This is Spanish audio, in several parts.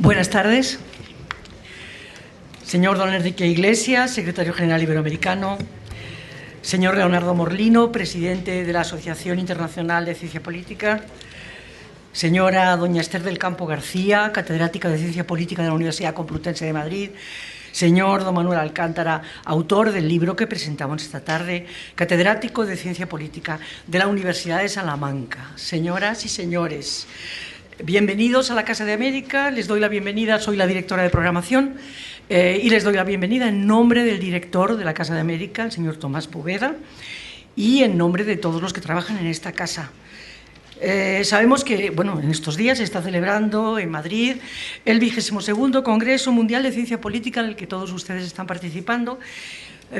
Buenas tardes. Señor don Enrique Iglesias, secretario general iberoamericano. Señor Leonardo Morlino, presidente de la Asociación Internacional de Ciencia Política. Señora doña Esther del Campo García, catedrática de Ciencia Política de la Universidad Complutense de Madrid. Señor don Manuel Alcántara, autor del libro que presentamos esta tarde, catedrático de Ciencia Política de la Universidad de Salamanca. Señoras y señores, bienvenidos a la Casa de América. Les doy la bienvenida, soy la directora de programación y les doy la bienvenida en nombre del director de la Casa de América, el señor Tomás Poveda, y en nombre de todos los que trabajan en esta casa. Sabemos que, en estos días se está celebrando en Madrid el 22º Congreso Mundial de Ciencia Política, en el que todos ustedes están participando.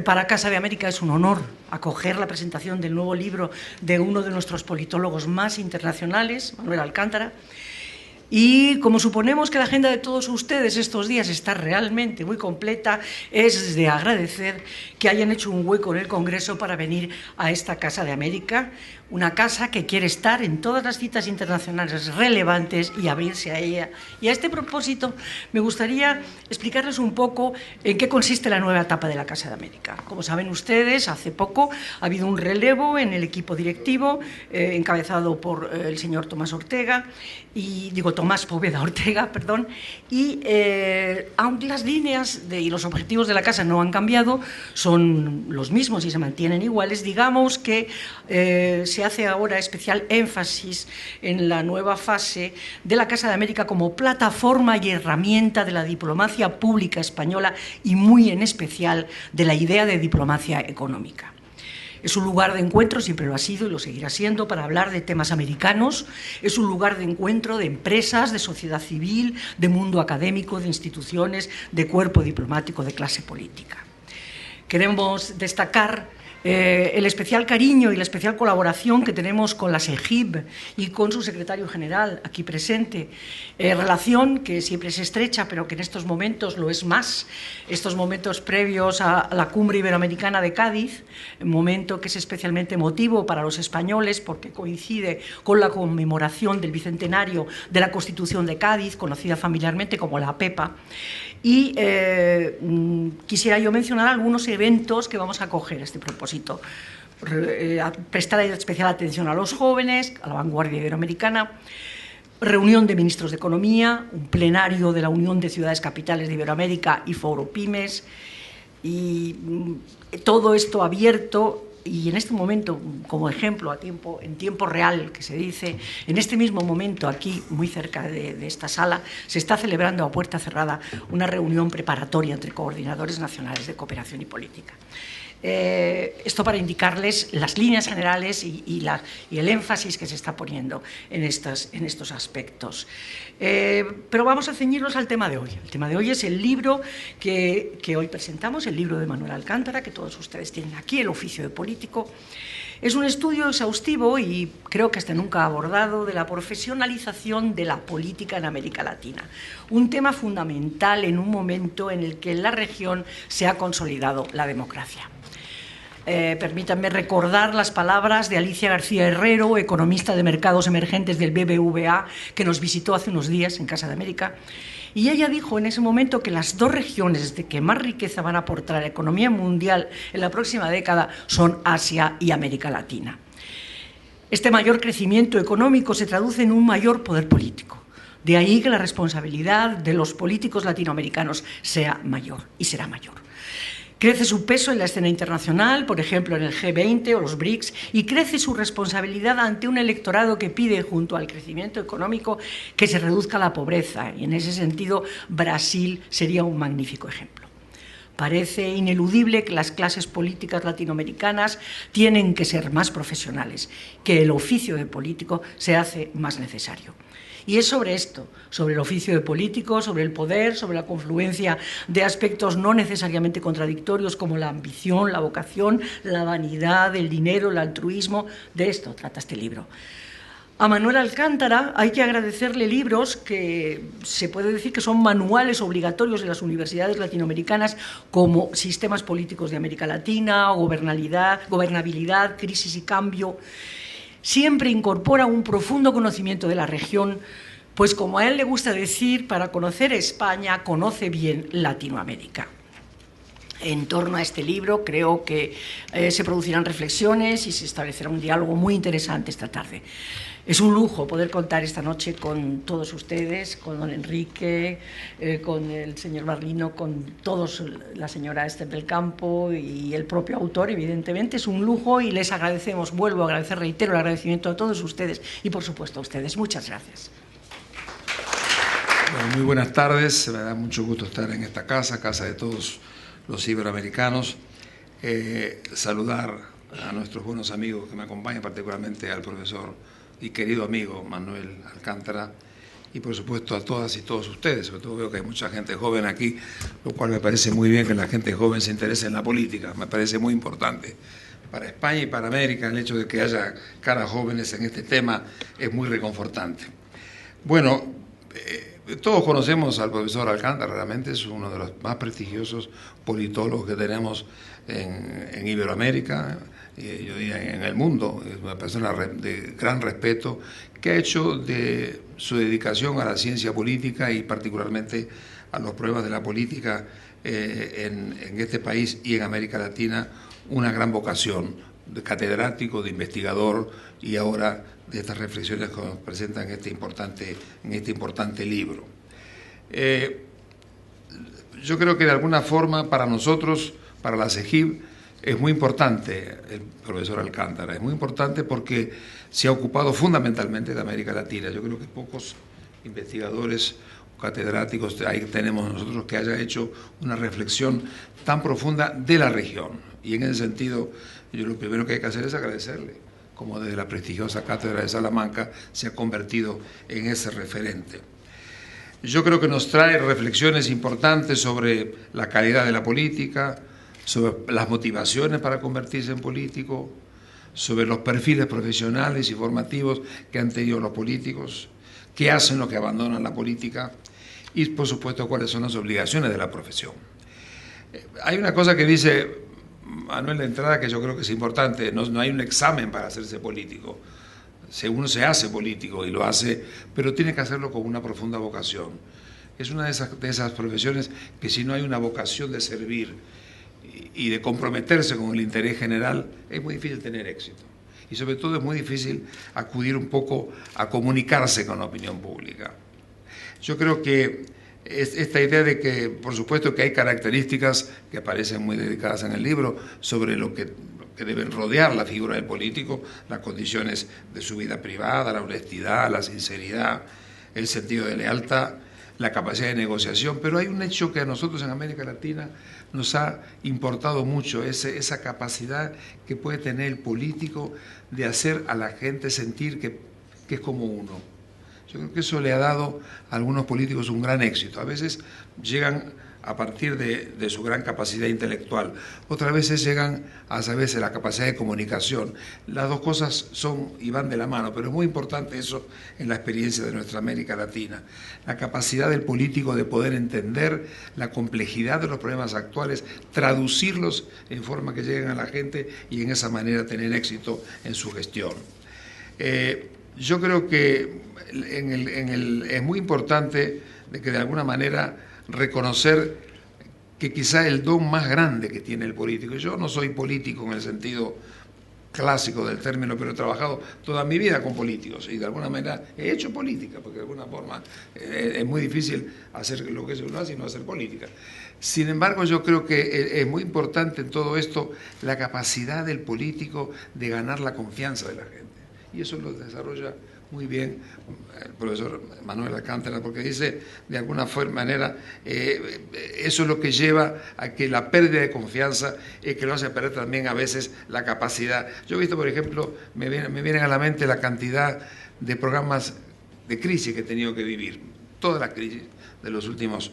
Para Casa de América es un honor acoger la presentación del nuevo libro de uno de nuestros politólogos más internacionales, Manuel Alcántara. Y como suponemos que la agenda de todos ustedes estos días está realmente muy completa, es de agradecer que hayan hecho un hueco en el Congreso para venir a esta Casa de América, una casa que quiere estar en todas las citas internacionales relevantes y abrirse a ella. Y a este propósito me gustaría explicarles un poco en qué consiste la nueva etapa de la Casa de América. Como saben ustedes, hace poco ha habido un relevo en el equipo directivo encabezado por el señor Tomás Poveda Ortega, y aunque las líneas y los objetivos de la Casa no han cambiado, son los mismos y se mantienen iguales, digamos que se hace ahora especial énfasis en la nueva fase de la Casa de América como plataforma y herramienta de la diplomacia pública española y muy en especial de la idea de diplomacia económica. Es un lugar de encuentro, siempre lo ha sido y lo seguirá siendo, para hablar de temas americanos. Es un lugar de encuentro de empresas, de sociedad civil, de mundo académico, de instituciones, de cuerpo diplomático, de clase política. Queremos destacar el especial cariño y la especial colaboración que tenemos con la SEGIB y con su secretario general aquí presente, relación que siempre es estrecha, pero que en estos momentos lo es más, estos momentos previos a la Cumbre Iberoamericana de Cádiz, un momento que es especialmente emotivo para los españoles porque coincide con la conmemoración del bicentenario de la Constitución de Cádiz, conocida familiarmente como la PEPA. Y quisiera yo mencionar algunos eventos que vamos a acoger a este propósito. Prestar especial atención a los jóvenes, a la vanguardia iberoamericana, reunión de ministros de Economía, un plenario de la Unión de Ciudades Capitales de Iberoamérica y Foro Pymes, y todo esto abierto. Y en este momento, como ejemplo, en tiempo real, que se dice, en este mismo momento, aquí, muy cerca de esta sala, se está celebrando a puerta cerrada una reunión preparatoria entre coordinadores nacionales de cooperación y política. Esto para indicarles las líneas generales y el énfasis que se está poniendo en estos aspectos. Pero vamos a ceñirnos al tema de hoy. El tema de hoy es el libro que hoy presentamos, el libro de Manuel Alcántara, que todos ustedes tienen aquí, El oficio de político. Es un estudio exhaustivo y creo que hasta nunca abordado de la profesionalización de la política en América Latina, un tema fundamental en un momento en el que en la región se ha consolidado la democracia. Permítanme recordar las palabras de Alicia García Herrero, economista de mercados emergentes del BBVA, que nos visitó hace unos días en Casa de América, y ella dijo en ese momento que las dos regiones de que más riqueza van a aportar a la economía mundial en la próxima década son Asia y América Latina. Este mayor crecimiento económico se traduce en un mayor poder político. De ahí que la responsabilidad de los políticos latinoamericanos sea mayor y será mayor. Crece su peso en la escena internacional, por ejemplo en el G20 o los BRICS, y crece su responsabilidad ante un electorado que pide, junto al crecimiento económico, que se reduzca la pobreza. Y en ese sentido, Brasil sería un magnífico ejemplo. Parece ineludible que las clases políticas latinoamericanas tienen que ser más profesionales, que el oficio de político se hace más necesario. Y es sobre esto, sobre el oficio de político, sobre el poder, sobre la confluencia de aspectos no necesariamente contradictorios como la ambición, la vocación, la vanidad, el dinero, el altruismo. De esto trata este libro. A Manuel Alcántara hay que agradecerle libros que se puede decir que son manuales obligatorios de las universidades latinoamericanas, como Sistemas Políticos de América Latina, Gobernabilidad, Crisis y Cambio. Siempre incorpora un profundo conocimiento de la región Pues como a él le gusta decir, para conocer España, conoce bien Latinoamérica. En torno a este libro creo que se producirán reflexiones y se establecerá un diálogo muy interesante esta tarde. Es un lujo poder contar esta noche con todos ustedes, con don Enrique, con el señor Barlino, con todos, la señora Esther del Campo y el propio autor, evidentemente. Es un lujo y les agradecemos, vuelvo a agradecer, reitero el agradecimiento a todos ustedes y por supuesto a ustedes. Muchas gracias. Bueno, muy buenas tardes, me da mucho gusto estar en esta casa, casa de todos los iberoamericanos. Saludar a nuestros buenos amigos que me acompañan, particularmente al profesor y querido amigo Manuel Alcántara, y por supuesto a todas y todos ustedes. Sobre todo veo que hay mucha gente joven aquí, lo cual me parece muy bien que la gente joven se interese en la política, me parece muy importante. Para España y para América el hecho de que haya caras jóvenes en este tema es muy reconfortante. Bueno, todos conocemos al profesor Alcántara, realmente es uno de los más prestigiosos politólogos que tenemos en Iberoamérica, yo diría en el mundo. Es una persona de gran respeto que ha hecho de su dedicación a la ciencia política y particularmente a los problemas de la política en este país y en América Latina una gran vocación de catedrático, de investigador y ahora de estas reflexiones que nos presentan en este importante libro. Yo creo que de alguna forma para nosotros, para la CEGIB, es muy importante el profesor Alcántara, es muy importante porque se ha ocupado fundamentalmente de América Latina. Yo creo que pocos investigadores catedráticos ahí tenemos nosotros que haya hecho una reflexión tan profunda de la región. Y en ese sentido, yo lo primero que hay que hacer es agradecerle, como desde la prestigiosa Cátedra de Salamanca se ha convertido en ese referente. Yo creo que nos trae reflexiones importantes sobre la calidad de la política, sobre las motivaciones para convertirse en político, sobre los perfiles profesionales y formativos que han tenido los políticos, qué hacen los que abandonan la política y, por supuesto, cuáles son las obligaciones de la profesión. Hay una cosa que dice Manuel de entrada que yo creo que es importante, no hay un examen para hacerse político. Uno se hace político y lo hace, pero tiene que hacerlo con una profunda vocación. Es una de esas profesiones que si no hay una vocación de servir y de comprometerse con el interés general, es muy difícil tener éxito. Y sobre todo es muy difícil acudir un poco a comunicarse con la opinión pública. Yo creo que esta idea de que, por supuesto, que hay características que aparecen muy dedicadas en el libro sobre lo que deben rodear la figura del político, las condiciones de su vida privada, la honestidad, la sinceridad, el sentido de lealtad, la capacidad de negociación, pero hay un hecho que a nosotros en América Latina nos ha importado mucho, esa capacidad que puede tener el político de hacer a la gente sentir que es como uno. Yo creo que eso le ha dado a algunos políticos un gran éxito. A veces llegan a partir de su gran capacidad intelectual, otras veces llegan a saberse la capacidad de comunicación. Las dos cosas son y van de la mano, pero es muy importante eso en la experiencia de nuestra América Latina. La capacidad del político de poder entender la complejidad de los problemas actuales, traducirlos en forma que lleguen a la gente y en esa manera tener éxito en su gestión. Yo creo que es muy importante de que de alguna manera reconocer que quizá el don más grande que tiene el político, yo no soy político en el sentido clásico del término, pero he trabajado toda mi vida con políticos y de alguna manera he hecho política, porque de alguna forma es muy difícil hacer lo que uno hace y no hacer política. Sin embargo, yo creo que es muy importante en todo esto la capacidad del político de ganar la confianza de la gente. Y eso lo desarrolla muy bien el profesor Manuel Alcántara, porque dice, de alguna manera, eso es lo que lleva a que la pérdida de confianza es que lo hace perder también a veces la capacidad. Yo he visto, por ejemplo, me vienen a la mente la cantidad de programas de crisis que he tenido que vivir, toda la crisis de los últimos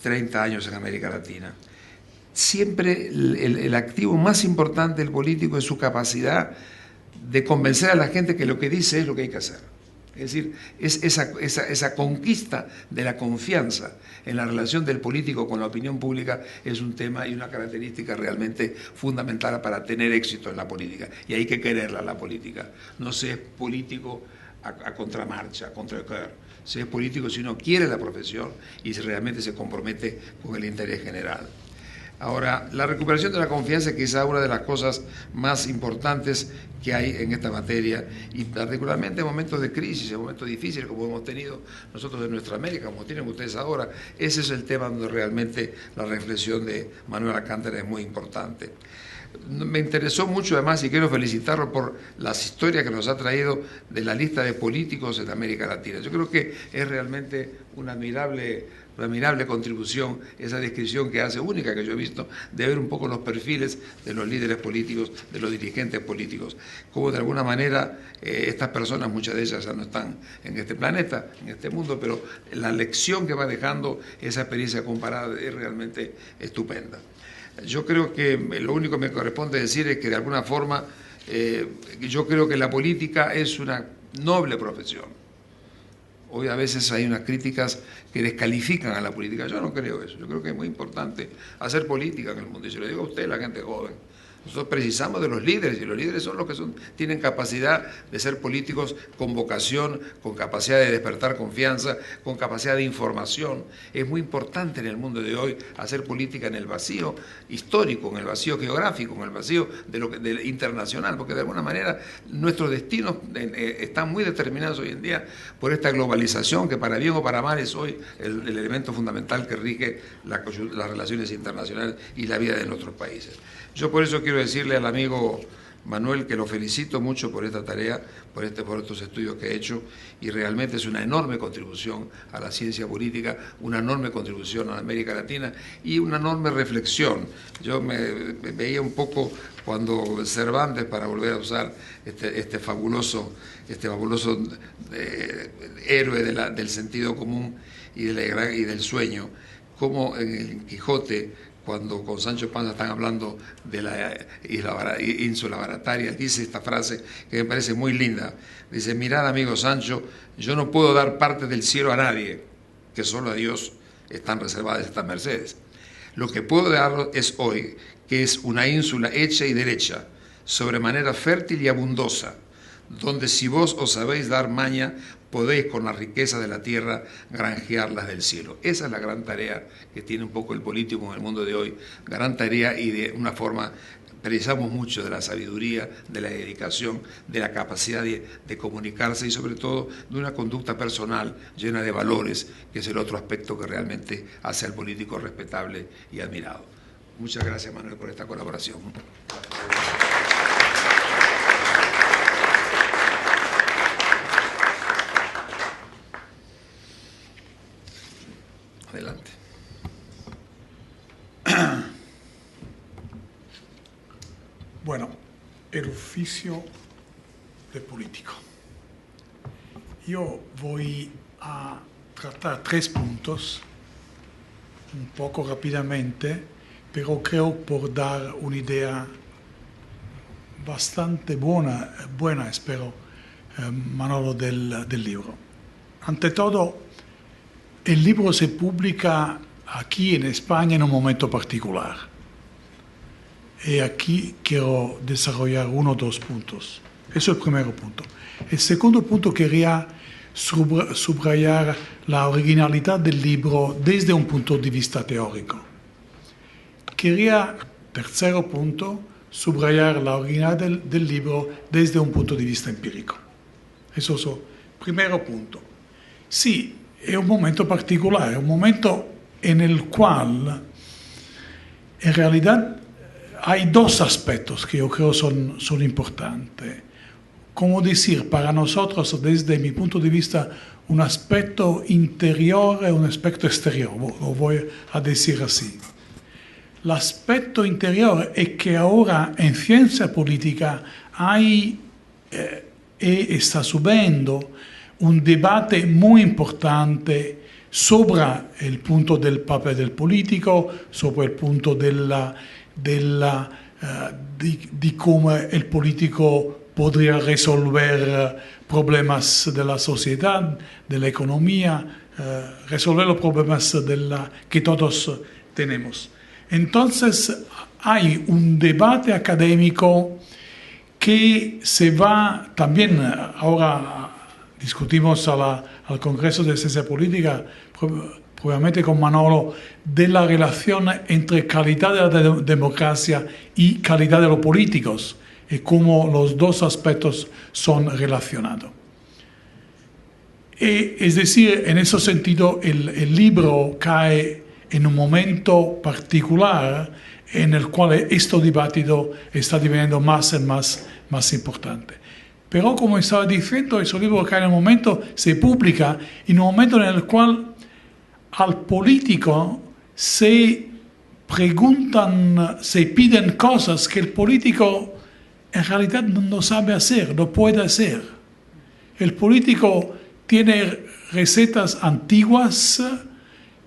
30 años en América Latina. Siempre el activo más importante del político es su capacidad de convencer a la gente que lo que dice es lo que hay que hacer. Es decir, es esa conquista de la confianza en la relación del político con la opinión pública es un tema y una característica realmente fundamental para tener éxito en la política. Y hay que quererla, la política. No se es político a contramarcha, a contracor, se es político si uno quiere la profesión y si realmente se compromete con el interés general. Ahora, la recuperación de la confianza es quizá una de las cosas más importantes que hay en esta materia, y particularmente en momentos de crisis, en momentos difíciles como hemos tenido nosotros en nuestra América, como tienen ustedes ahora. Ese es el tema donde realmente la reflexión de Manuel Alcántara es muy importante. Me interesó mucho además, y quiero felicitarlo por las historias que nos ha traído de la lista de políticos en América Latina. Yo creo que es realmente una admirable contribución, esa descripción que hace, única que yo he visto, de ver un poco los perfiles de los líderes políticos, de los dirigentes políticos, cómo de alguna manera estas personas, muchas de ellas ya no están en este planeta, en este mundo, pero la lección que va dejando esa experiencia comparada es realmente estupenda. Yo creo que lo único que me corresponde decir es que de alguna forma yo creo que la política es una noble profesión. Hoy a veces hay unas críticas que descalifican a la política. Yo no creo eso. Yo creo que es muy importante hacer política en el mundo. Y se lo digo a usted, la gente joven. Nosotros precisamos de los líderes, y los líderes son los que tienen capacidad de ser políticos con vocación, con capacidad de despertar confianza, con capacidad de información. Es muy importante en el mundo de hoy hacer política en el vacío histórico, en el vacío geográfico, en el vacío de internacional, porque de alguna manera nuestros destinos están muy determinados hoy en día por esta globalización que para bien o para mal es hoy el elemento fundamental que rige las relaciones internacionales y la vida de nuestros países. Yo por eso quiero decirle al amigo Manuel que lo felicito mucho por esta tarea, por estos estudios que ha hecho, y realmente es una enorme contribución a la ciencia política, una enorme contribución a América Latina y una enorme reflexión. Yo me veía un poco cuando Cervantes, para volver a usar este fabuloso héroe del sentido común y del sueño, como en el Quijote, cuando con Sancho Panza están hablando de la ínsula Barataria, dice esta frase que me parece muy linda. Dice: mirad, amigo Sancho, yo no puedo dar parte del cielo a nadie, que solo a Dios están reservadas estas mercedes. Lo que puedo dar es hoy, que es una ínsula hecha y derecha, sobremanera fértil y abundosa, donde si vos os sabéis dar maña, podéis con la riqueza de la tierra granjearlas del cielo. Esa es la gran tarea que tiene un poco el político en el mundo de hoy, gran tarea, y de una forma precisamos mucho de la sabiduría, de la dedicación, de la capacidad de comunicarse y sobre todo de una conducta personal llena de valores, que es el otro aspecto que realmente hace al político respetable y admirado. Muchas gracias, Manuel, por esta colaboración. Adelante. Bueno, el oficio de político. Yo voy a tratar 3 puntos, un poco rápidamente, pero creo por dar una idea bastante buena espero, Manolo, del libro. Ante todo, el libro se publica aquí en España en un momento particular. Y aquí quiero desarrollar 1 o 2 puntos. Eso es el primer punto. El segundo punto, quería subrayar la originalidad del libro desde un punto de vista teórico. Quería, tercero punto, subrayar la originalidad del libro desde un punto de vista empírico. Eso es el primer punto. Sí, es un momento particular, es un momento en el cual en realidad hay 2 aspectos que yo creo son importantes. Como decir, para nosotros, desde mi punto de vista, un aspecto interior y un aspecto exterior, lo voy a decir así. El aspecto interior es que ahora en ciencia política hay está subiendo un debate muy importante sobre el punto del papel del político, sobre el punto di come il politico podría resolver problemas de la sociedad, de la economía, resolver los problemas que todos tenemos. Entonces hay un debate académico que se va también ahora discutimos al Congreso de Ciencia Política, probablemente con Manolo, de la relación entre calidad de la democracia y calidad de los políticos, y cómo los dos aspectos son relacionados. Es decir, en ese sentido, el libro cae en un momento particular en el cual este debate está diventando más y más importante. Pero, como estaba diciendo, ese libro cae en un momento, se publica en un momento en el cual al político se preguntan, se piden cosas que el político en realidad no sabe hacer, no puede hacer. El político tiene recetas antiguas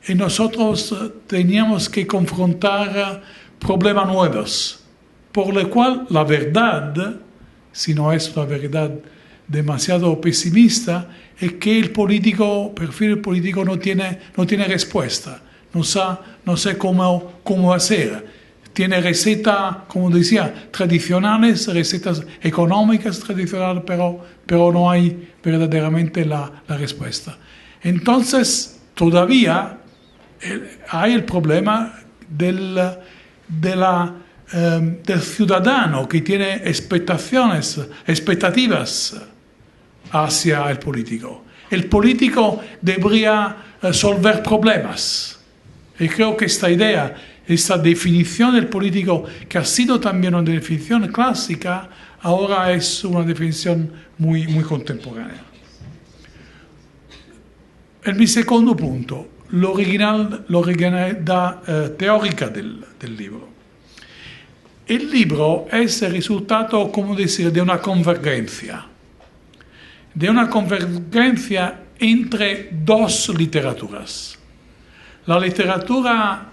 y nosotros teníamos que confrontar problemas nuevos, por lo cual la verdad, si no es una verdad demasiado pesimista, es que el perfil político no tiene respuesta, no sabe cómo hacer. Tiene recetas, como decía, tradicionales, recetas económicas tradicionales, pero no hay verdaderamente la respuesta. Entonces, todavía hay el problema del ciudadano que tiene expectativas hacia el político. El político debería resolver problemas. Y creo que esta idea, esta definición del político, que ha sido también una definición clásica, ahora es una definición muy contemporánea. En mi segundo punto, l'originalità teórica del libro. El libro es el resultado, como decir, de una convergencia entre dos literaturas. La literatura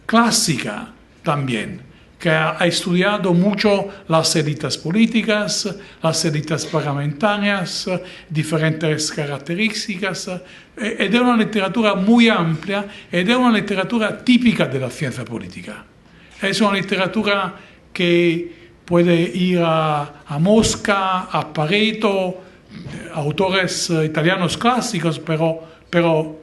clásica también, que ha estudiado mucho las élites políticas, las élites parlamentarias, diferentes características, ed è una literatura muy amplia ed è una literatura típica de la ciencia política. Es una literatura que puede ir a Mosca, a Pareto, autores italianos clásicos, pero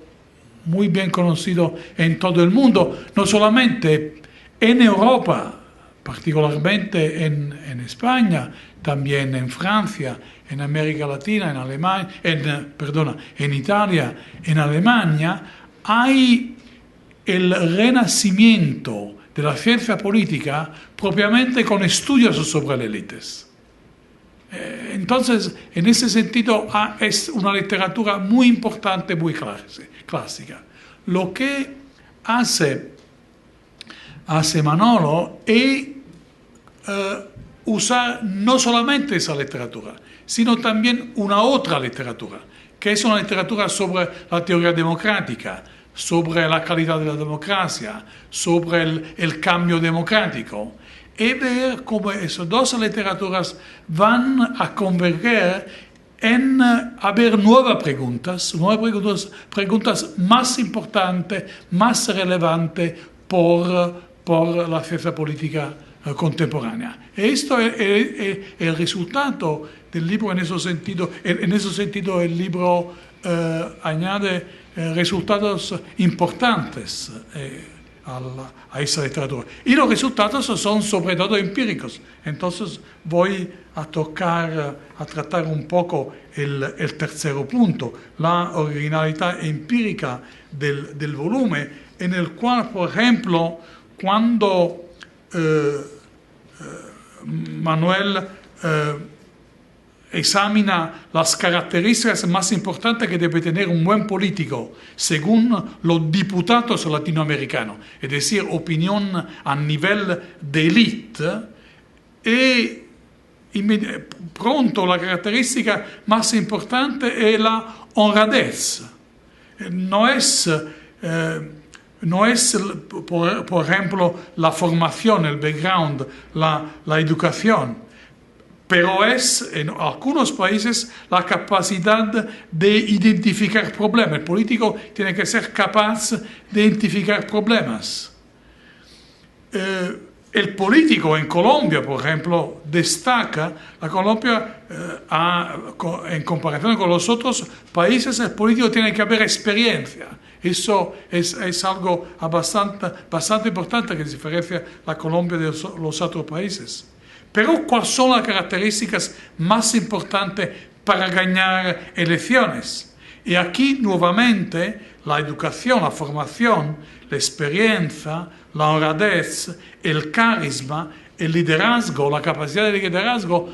muy bien conocido en todo el mundo, no solamente en Europa, particularmente en España, también en Francia, en América Latina, en Alemania, en Italia, en Alemania, hay el renacimiento de la ciencia política propiamente con estudios sobre las élites. Entonces, en ese sentido, es una literatura muy importante, muy clásica. Lo que hace Manolo es usar no solamente esa literatura, sino también una otra literatura, que es una literatura sobre la teoría democrática, sobre la calidad de la democracia, sobre el cambio democrático, y ver cómo esas dos literaturas van a converger en haber nuevas preguntas más importantes, más relevantes por la ciencia política contemporánea. Esto es el resultado del libro. En ese sentido el libro añade resultados importantes a esa literatura. Y los resultados son sobre todo empíricos. Entonces voy a tratar un poco el tercer punto, la originalidad empírica del volumen, en el cual, por ejemplo, cuando Manuel examina las características más importantes que debe tener un buen político según los diputados latinoamericanos, es decir, opinión a nivel de élite, y pronto la característica más importante es la honradez. No es, por ejemplo, la formación, el background, la educación, pero es en algunos países la capacidad de identificar problemas. El político tiene que ser capaz de identificar problemas. El político en Colombia, por ejemplo, destaca, la Colombia, en comparación con los otros países, el político tiene que haber experiencia. Eso es algo bastante importante que diferencia la Colombia de los otros países. Pero, ¿cuáles son las características más importantes para ganar elecciones? Y aquí, nuevamente, la educación, la formación, la experiencia, la honradez, el carisma, el liderazgo, la capacidad de liderazgo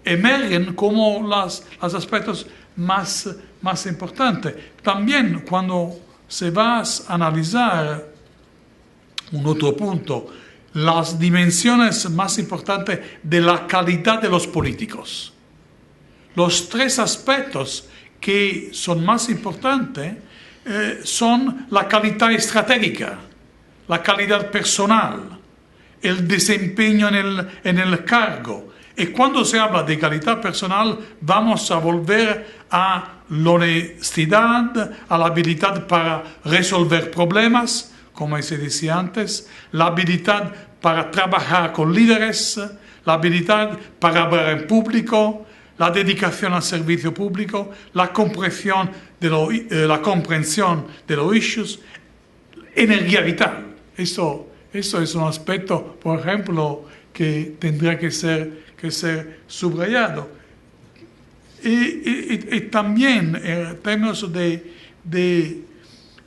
emergen como los aspectos más importantes. También cuando se va a analizar un otro punto, las dimensiones más importantes de la calidad de los políticos. Los tres aspectos que son más importantes son la calidad estratégica, la calidad personal, el desempeño en el cargo. Y cuando se habla de calidad personal, vamos a volver a la honestidad, a la habilidad para resolver problemas, como se decía antes, la habilidad para trabajar con líderes, la habilidad para hablar en público, la dedicación al servicio público, la comprensión de los issues, energía vital. Eso es un aspecto, por ejemplo, que tendría que ser subrayado. Y también en términos de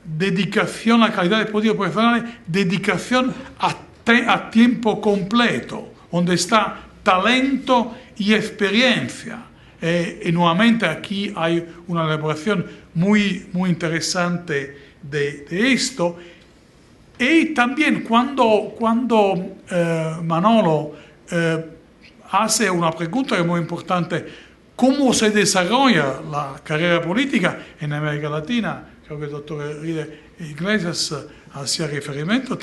dedicación a la calidad de políticos profesionales, dedicación a tiempo completo, donde está talento y experiencia. Y nuevamente aquí hay una elaboración muy interesante de esto. Y también cuando Manolo hace una pregunta que es muy importante, ¿cómo se desarrolla la carrera política en América Latina? Creo que el doctor Iglesias hacía referencia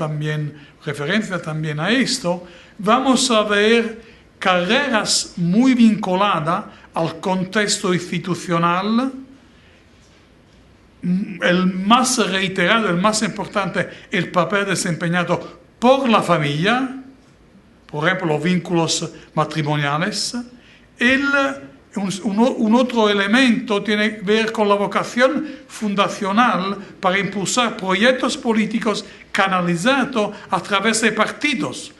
también a esto. Vamos a ver carreras muy vinculadas al contexto institucional. El más reiterado, el más importante, el papel desempeñado por la familia, por ejemplo, los vínculos matrimoniales. Un otro elemento tiene que ver con la vocación fundacional para impulsar proyectos políticos canalizados a través de partidos.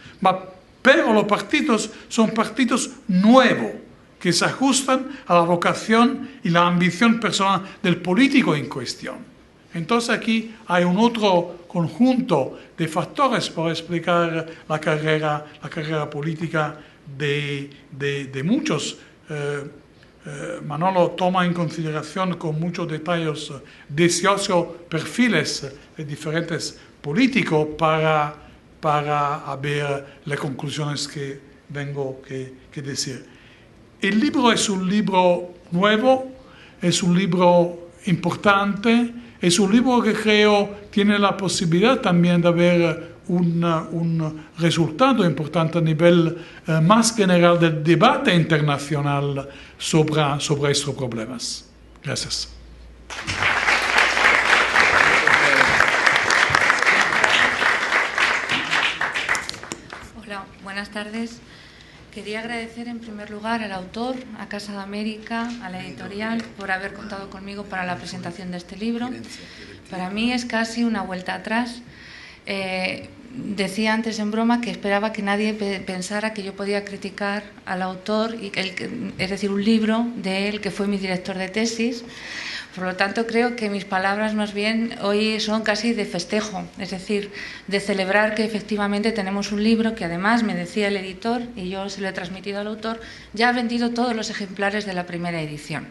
Pero los partidos son partidos nuevos, que se ajustan a la vocación y la ambición personal del político en cuestión. Entonces aquí hay un otro conjunto de factores para explicar la carrera política de muchos. Manolo toma en consideración con muchos detalles 18 perfiles de diferentes políticos para ver las conclusiones que vengo que decir. El libro es un libro nuevo, es un libro importante, es un libro que creo tiene la posibilidad también de haber un resultado importante a nivel más general del debate internacional sobre estos problemas. Gracias. Hola, buenas tardes. Quería agradecer en primer lugar al autor, a Casa de América, a la editorial, por haber contado conmigo para la presentación de este libro. Para mí es casi una vuelta atrás. Decía antes en broma que esperaba que nadie pensara que yo podía criticar al autor, es decir, un libro de él que fue mi director de tesis. Por lo tanto, creo que mis palabras más bien hoy son casi de festejo, es decir, de celebrar que efectivamente tenemos un libro que además, me decía el editor, y yo se lo he transmitido al autor, ya ha vendido todos los ejemplares de la primera edición.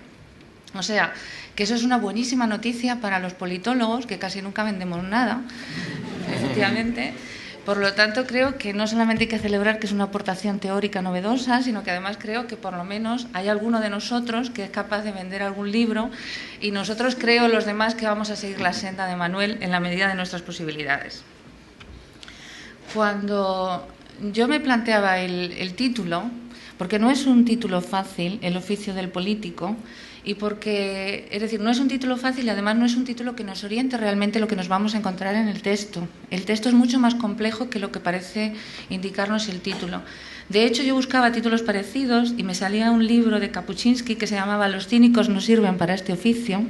O sea, que eso es una buenísima noticia para los politólogos, que casi nunca vendemos nada, efectivamente. Por lo tanto, creo que no solamente hay que celebrar que es una aportación teórica novedosa, sino que además creo que por lo menos hay alguno de nosotros que es capaz de vender algún libro y nosotros creo los demás que vamos a seguir la senda de Manuel en la medida de nuestras posibilidades. Cuando yo me planteaba el título, porque no es un título fácil, el oficio del político, y porque, es decir, no es un título fácil y además no es un título que nos oriente realmente lo que nos vamos a encontrar en el texto. El texto es mucho más complejo que lo que parece indicarnos el título. De hecho, yo buscaba títulos parecidos y me salía un libro de Kapuscinski que se llamaba Los cínicos no sirven para este oficio,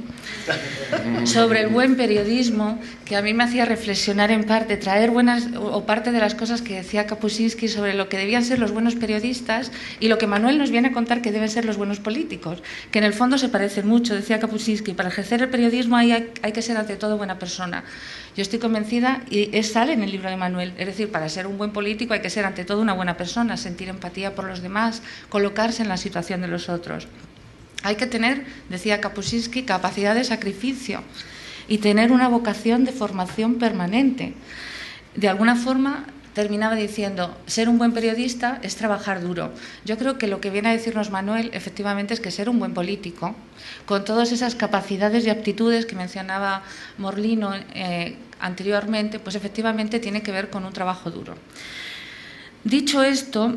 sobre el buen periodismo, que a mí me hacía reflexionar en parte, traer buenas o parte de las cosas que decía Kapuscinski sobre lo que debían ser los buenos periodistas y lo que Manuel nos viene a contar que deben ser los buenos políticos, que en el fondo se parecen mucho. Decía Kapuscinski, para ejercer el periodismo hay que ser ante todo buena persona. Yo estoy convencida, y sale en el libro de Manuel, es decir, para ser un buen político hay que ser ante todo una buena persona, sentir empatía por los demás, colocarse en la situación de los otros. Hay que tener, decía Kapuscinski, capacidad de sacrificio y tener una vocación de formación permanente. De alguna forma, terminaba diciendo, ser un buen periodista es trabajar duro. Yo creo que lo que viene a decirnos Manuel, efectivamente, es que ser un buen político, con todas esas capacidades y aptitudes que mencionaba Morlino anteriormente, pues efectivamente tiene que ver con un trabajo duro. Dicho esto,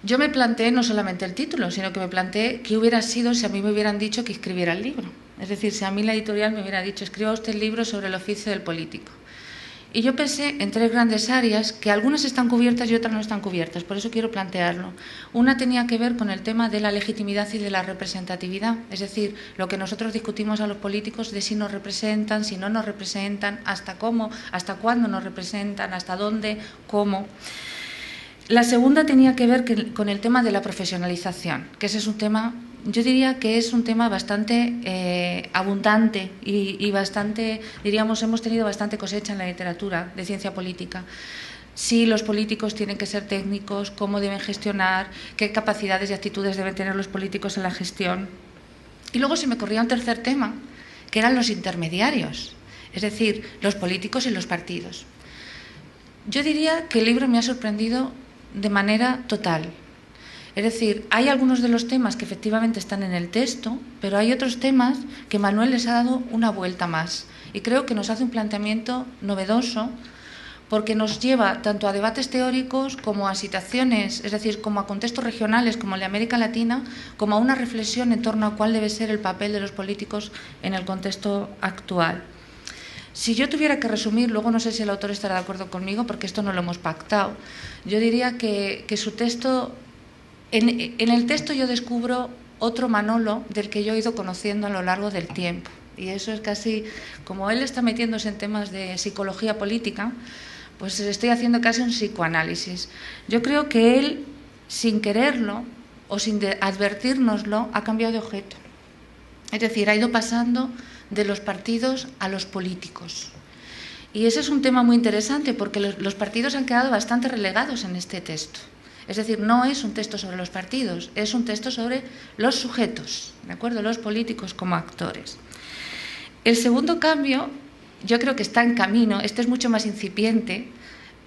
yo me planteé no solamente el título, sino que me planteé qué hubiera sido si a mí me hubieran dicho que escribiera el libro. Es decir, si a mí la editorial me hubiera dicho, escriba usted el libro sobre el oficio del político. Y yo pensé en tres grandes áreas, que algunas están cubiertas y otras no están cubiertas, por eso quiero plantearlo. Una tenía que ver con el tema de la legitimidad y de la representatividad, es decir, lo que nosotros discutimos a los políticos de si nos representan, si no nos representan, hasta cómo, hasta cuándo nos representan, hasta dónde, cómo. La segunda tenía que ver con el tema de la profesionalización, que ese es un tema, yo diría que es un tema bastante abundante y bastante, diríamos, hemos tenido bastante cosecha en la literatura de ciencia política. Si los políticos tienen que ser técnicos, cómo deben gestionar, qué capacidades y actitudes deben tener los políticos en la gestión. Y luego se me corría un tercer tema, que eran los intermediarios, es decir, los políticos y los partidos. Yo diría que el libro me ha sorprendido de manera total. Es decir, hay algunos de los temas que efectivamente están en el texto, pero hay otros temas que Manuel les ha dado una vuelta más. Y creo que nos hace un planteamiento novedoso porque nos lleva tanto a debates teóricos como a situaciones, es decir, como a contextos regionales como el de América Latina, como a una reflexión en torno a cuál debe ser el papel de los políticos en el contexto actual. Si yo tuviera que resumir, luego no sé si el autor estará de acuerdo conmigo porque esto no lo hemos pactado, yo diría que su texto, en el texto yo descubro otro Manolo del que yo he ido conociendo a lo largo del tiempo. Y eso es casi, como él está metiéndose en temas de psicología política, pues estoy haciendo casi un psicoanálisis. Yo creo que él, sin quererlo o sin advertírnoslo, ha cambiado de objeto. Es decir, ha ido pasando de los partidos a los políticos. Y ese es un tema muy interesante porque los partidos han quedado bastante relegados en este texto. Es decir, no es un texto sobre los partidos, es un texto sobre los sujetos, ¿de acuerdo? Los políticos como actores. El segundo cambio, yo creo que está en camino, este es mucho más incipiente,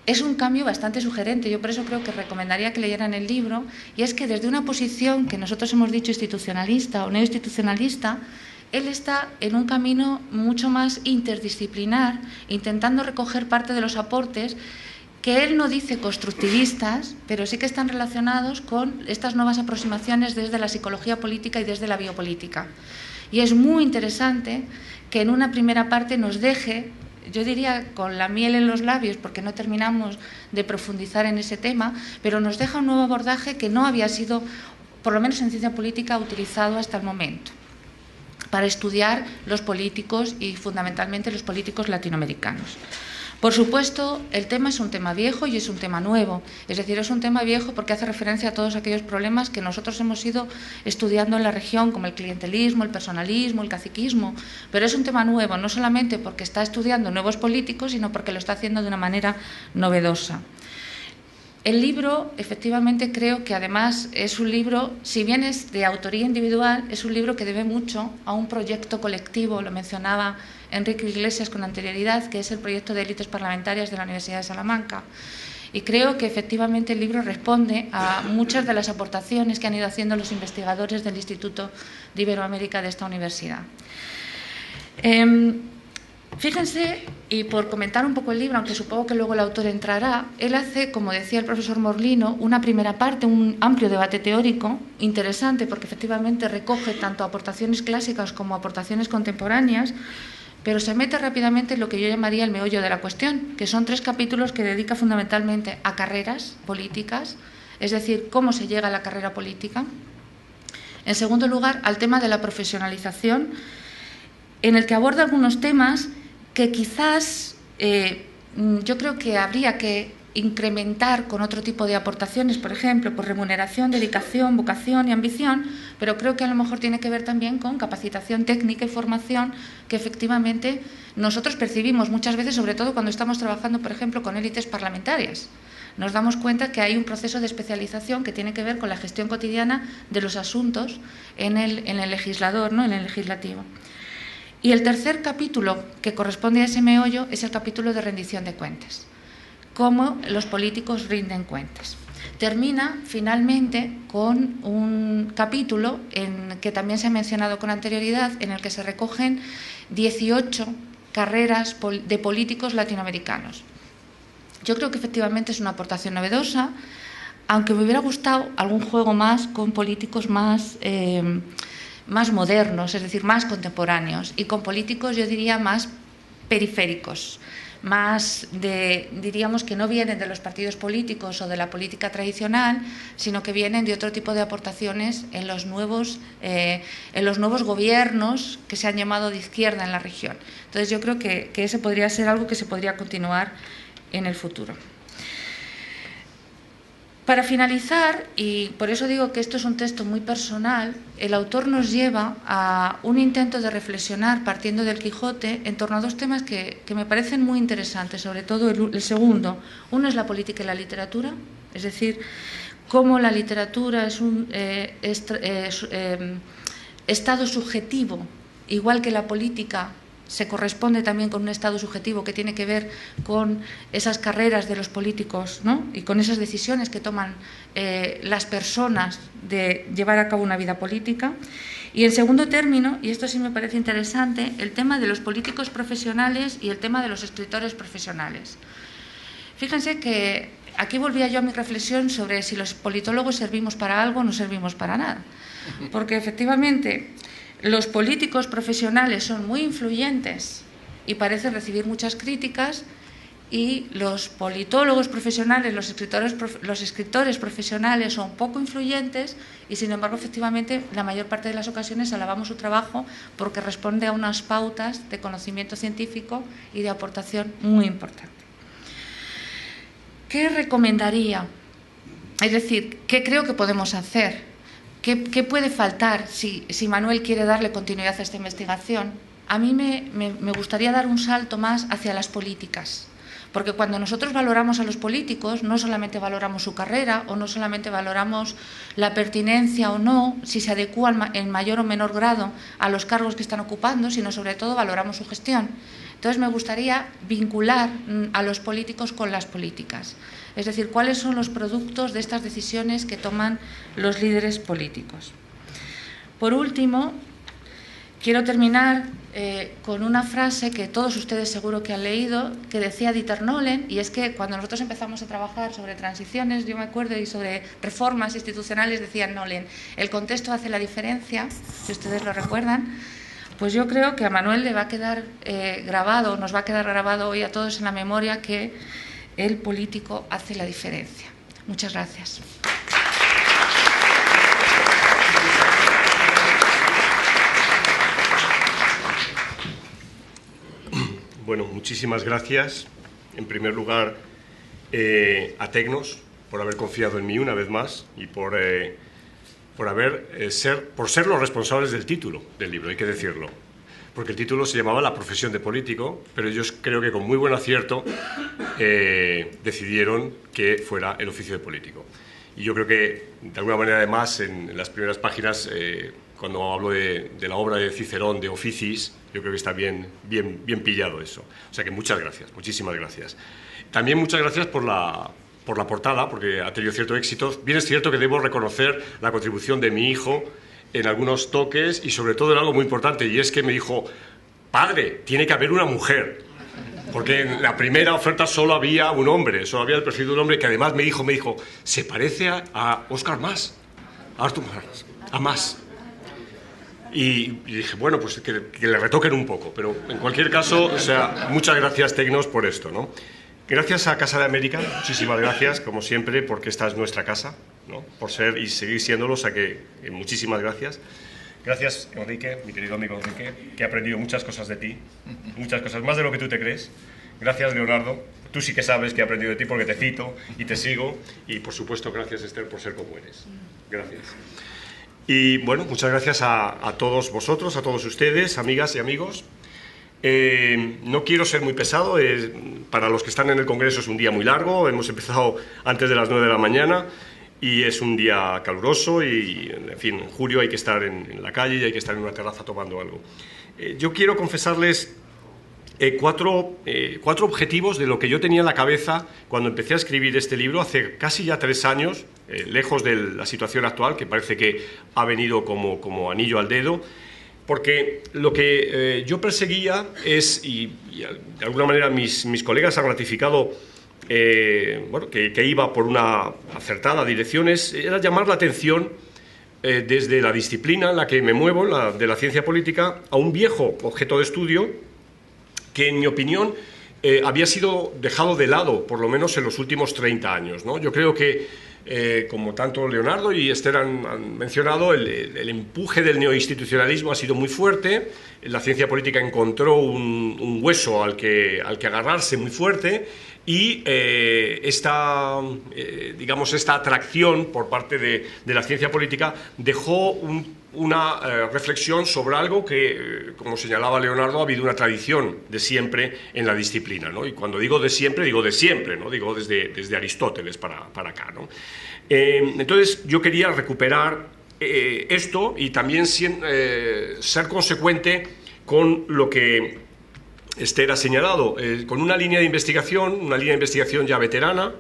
es un cambio bastante sugerente, yo por eso creo que recomendaría que leyeran el libro, y es que desde una posición que nosotros hemos dicho institucionalista o neoinstitucionalista, él está en un camino mucho más interdisciplinar, intentando recoger parte de los aportes que él no dice constructivistas, pero sí que están relacionados con estas nuevas aproximaciones desde la psicología política y desde la biopolítica. Y es muy interesante que en una primera parte nos deje, yo diría con la miel en los labios, porque no terminamos de profundizar en ese tema, pero nos deja un nuevo abordaje que no había sido, por lo menos en ciencia política, utilizado hasta el momento, para estudiar los políticos y fundamentalmente los políticos latinoamericanos. Por supuesto, el tema es un tema viejo y es un tema nuevo. Es decir, es un tema viejo porque hace referencia a todos aquellos problemas que nosotros hemos ido estudiando en la región, como el clientelismo, el personalismo, el caciquismo. Pero es un tema nuevo, no solamente porque está estudiando nuevos políticos, sino porque lo está haciendo de una manera novedosa. El libro, efectivamente, creo que además es un libro, si bien es de autoría individual, es un libro que debe mucho a un proyecto colectivo, lo mencionaba Enrique Iglesias con anterioridad, que es el proyecto de élites parlamentarias de la Universidad de Salamanca. Y creo que efectivamente el libro responde a muchas de las aportaciones que han ido haciendo los investigadores del Instituto de Iberoamérica de esta universidad. Fíjense Y por comentar un poco el libro, aunque supongo que luego el autor entrará, él hace, como decía el profesor Morlino, una primera parte, un amplio debate teórico, interesante, porque efectivamente recoge tanto aportaciones clásicas como aportaciones contemporáneas, pero se mete rápidamente en lo que yo llamaría el meollo de la cuestión, que son 3 capítulos que dedica fundamentalmente a carreras políticas, es decir, cómo se llega a la carrera política. En segundo lugar, al tema de la profesionalización, en el que aborda algunos temas que quizás yo creo que habría que incrementar con otro tipo de aportaciones, por ejemplo, por remuneración, dedicación, vocación y ambición, pero creo que a lo mejor tiene que ver también con capacitación técnica y formación que efectivamente nosotros percibimos muchas veces, sobre todo cuando estamos trabajando, por ejemplo, con élites parlamentarias. Nos damos cuenta que hay un proceso de especialización que tiene que ver con la gestión cotidiana de los asuntos en el legislador, ¿no?, en el legislativo. Y el tercer capítulo que corresponde a ese meollo es el capítulo de rendición de cuentas. Cómo los políticos rinden cuentas. Termina finalmente con un capítulo que también se ha mencionado con anterioridad, en el que se recogen 18 carreras de políticos latinoamericanos. Yo creo que efectivamente es una aportación novedosa, aunque me hubiera gustado algún juego más con políticos más modernos, es decir, más contemporáneos, y con políticos, yo diría, más periféricos, más diríamos que no vienen de los partidos políticos o de la política tradicional, sino que vienen de otro tipo de aportaciones en los nuevos gobiernos que se han llamado de izquierda en la región. Entonces yo creo que ese podría ser algo que se podría continuar en el futuro. Para finalizar, y por eso digo que esto es un texto muy personal, el autor nos lleva a un intento de reflexionar, partiendo del Quijote, en torno a 2 temas que me parecen muy interesantes, sobre todo el segundo. Uno es la política y la literatura, es decir, cómo la literatura es un estado subjetivo, igual que la política se corresponde también con un estado subjetivo que tiene que ver con esas carreras de los políticos, ¿no?, y con esas decisiones que toman las personas de llevar a cabo una vida política. Y en segundo término, y esto sí me parece interesante, el tema de los políticos profesionales y el tema de los escritores profesionales. Fíjense que aquí volvía yo a mi reflexión sobre si los politólogos servimos para algo o no servimos para nada, porque efectivamente los políticos profesionales son muy influyentes y parecen recibir muchas críticas, y los politólogos profesionales, los escritores profesionales son poco influyentes, y sin embargo efectivamente la mayor parte de las ocasiones alabamos su trabajo porque responde a unas pautas de conocimiento científico y de aportación muy importante. ¿Qué recomendaría? Es decir, ¿qué creo que podemos hacer? ¿Qué puede faltar si Manuel quiere darle continuidad a esta investigación? A mí me gustaría dar un salto más hacia las políticas, porque cuando nosotros valoramos a los políticos, no solamente valoramos su carrera o no solamente valoramos la pertinencia o no, si se adecúan en mayor o menor grado a los cargos que están ocupando, sino sobre todo valoramos su gestión. Entonces me gustaría vincular a los políticos con las políticas. Es decir, cuáles son los productos de estas decisiones que toman los líderes políticos. Por último, quiero terminar con una frase que todos ustedes seguro que han leído, que decía Dieter Nolen, y es que cuando nosotros empezamos a trabajar sobre transiciones, yo me acuerdo, y sobre reformas institucionales, decía Nolen, el contexto hace la diferencia, si ustedes lo recuerdan. Pues yo creo que a Manuel le va a quedar grabado, nos va a quedar grabado hoy a todos en la memoria que el político hace la diferencia. Muchas gracias. Bueno, muchísimas gracias. En primer lugar, a Tecnos por haber confiado en mí una vez más y por ser los responsables del título del libro, hay que decirlo. Porque el título se llamaba La profesión de político, pero ellos creo que con muy buen acierto decidieron que fuera el oficio de político. Y yo creo que, de alguna manera, además, en las primeras páginas, cuando hablo de la obra de Cicerón, de Oficis, yo creo que está bien pillado eso. O sea que muchas gracias, muchísimas gracias. También muchas gracias por la portada, porque ha tenido cierto éxito. Bien es cierto que debo reconocer la contribución de mi hijo en algunos toques y sobre todo en algo muy importante, y es que me dijo, padre, tiene que haber una mujer. Porque en la primera oferta solo había un hombre, solo había el perfil de un hombre que además me dijo, se parece a Oscar Mas, a Artur Mas, a Mas. Y dije, bueno, pues que le retoquen un poco, pero en cualquier caso, o sea, muchas gracias, Tecnos, por esto, ¿no? Gracias a Casa de América, muchísimas gracias, como siempre, porque esta es nuestra casa, ¿no? Por ser y seguir siéndolo, o sea que muchísimas gracias. Gracias, Enrique, mi querido amigo Enrique, que he aprendido muchas cosas de ti, muchas cosas, más de lo que tú te crees. Gracias, Leonardo, tú sí que sabes que he aprendido de ti porque te cito y te sigo. Y, por supuesto, gracias, Esther, por ser como eres. Gracias. Y, bueno, muchas gracias a todos vosotros, a todos ustedes, amigas y amigos. No quiero ser muy pesado, para los que están en el Congreso es un día muy largo, hemos empezado antes de las 9 de la mañana. Y es un día caluroso y, en fin, en julio hay que estar en la calle y hay que estar en una terraza tomando algo. Yo quiero confesarles cuatro objetivos de lo que yo tenía en la cabeza cuando empecé a escribir este libro hace casi ya 3 años, lejos de la situación actual, que parece que ha venido como anillo al dedo, porque lo que yo perseguía es, y de alguna manera mis colegas han ratificado, bueno, que iba por una acertada dirección, era llamar la atención desde la disciplina en la que me muevo, de la ciencia política, a un viejo objeto de estudio que, en mi opinión, había sido dejado de lado, por lo menos en los últimos 30 años, ¿no? Yo creo que, como tanto Leonardo y Esther han mencionado, el empuje del neoinstitucionalismo ha sido muy fuerte, la ciencia política encontró un hueso al que agarrarse muy fuerte, y digamos, esta atracción por parte de la ciencia política dejó una reflexión sobre algo que, como señalaba Leonardo, ha habido una tradición de siempre en la disciplina, ¿no? Y cuando digo de siempre, ¿no? Digo desde Aristóteles para acá, ¿no? Entonces yo quería recuperar esto y también ser consecuente con lo que Esther ha señalado, con una línea de investigación ya veterana,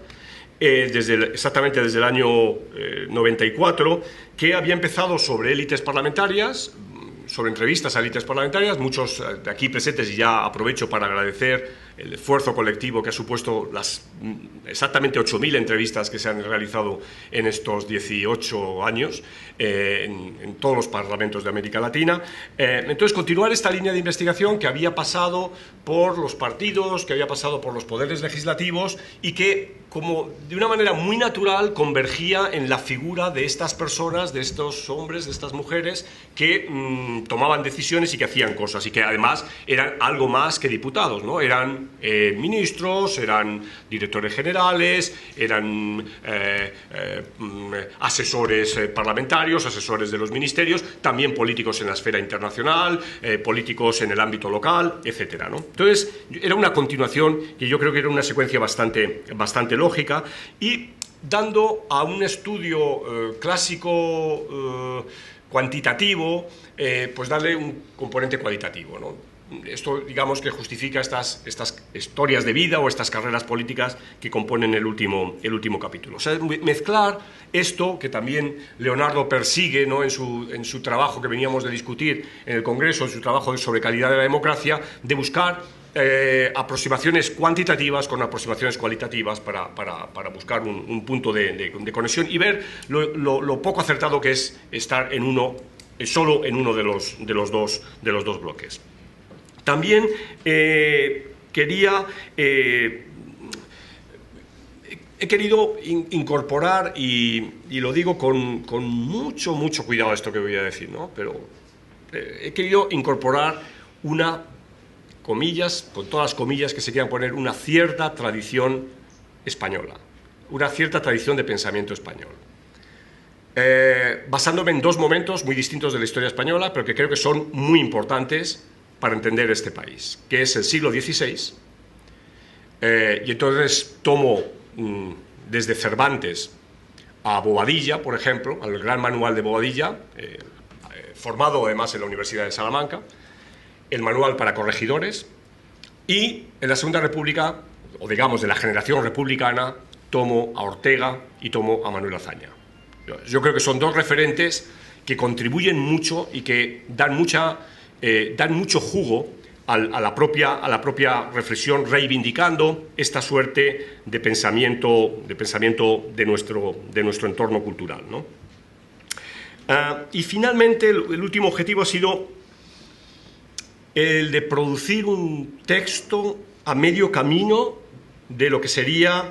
exactamente desde el año 94, que había empezado sobre élites parlamentarias, sobre entrevistas a élites parlamentarias, muchos de aquí presentes, y ya aprovecho para agradecer el esfuerzo colectivo que ha supuesto las exactamente 8.000 entrevistas que se han realizado en estos 18 años en todos los parlamentos de América Latina. Entonces, continuar esta línea de investigación que había pasado por los partidos, que había pasado por los poderes legislativos y que, como de una manera muy natural, convergía en la figura de estas personas, de estos hombres, de estas mujeres que tomaban decisiones y que hacían cosas, y que además eran algo más que diputados, ¿no? Eran ministros, eran directores generales, eran asesores parlamentarios, asesores de los ministerios, también políticos en la esfera internacional, políticos en el ámbito local, etcétera, ¿no? Entonces, era una continuación que yo creo que era una secuencia bastante lógica, y dando a un estudio clásico cuantitativo, pues darle un componente cualitativo, ¿no? Esto, digamos, que justifica estas historias de vida o estas carreras políticas que componen el último capítulo. O sea, mezclar esto que también Leonardo persigue, ¿no?, en su trabajo que veníamos de discutir en el Congreso, en su trabajo sobre calidad de la democracia, de buscar aproximaciones cuantitativas con aproximaciones cualitativas para buscar un punto de conexión y ver lo poco acertado que es estar solo en uno de los dos bloques. También he querido incorporar, y lo digo con mucho cuidado esto que voy a decir, ¿no? Pero he querido incorporar una, comillas, con todas las comillas que se quieran poner, una cierta tradición española, una cierta tradición de pensamiento español. Basándome en 2 momentos muy distintos de la historia española, pero que creo que son muy importantes para entender este país, que es el siglo XVI, y entonces tomo desde Cervantes a Bobadilla, por ejemplo, al gran manual de Bobadilla, formado además en la Universidad de Salamanca, el manual para corregidores, y en la Segunda República, o digamos de la generación republicana, tomo a Ortega y tomo a Manuel Azaña. Yo creo que son 2 referentes que contribuyen mucho y que dan mucho jugo a la propia reflexión, reivindicando esta suerte de pensamiento de nuestro entorno cultural, ¿no? Y finalmente, el último objetivo ha sido el de producir un texto a medio camino de lo que sería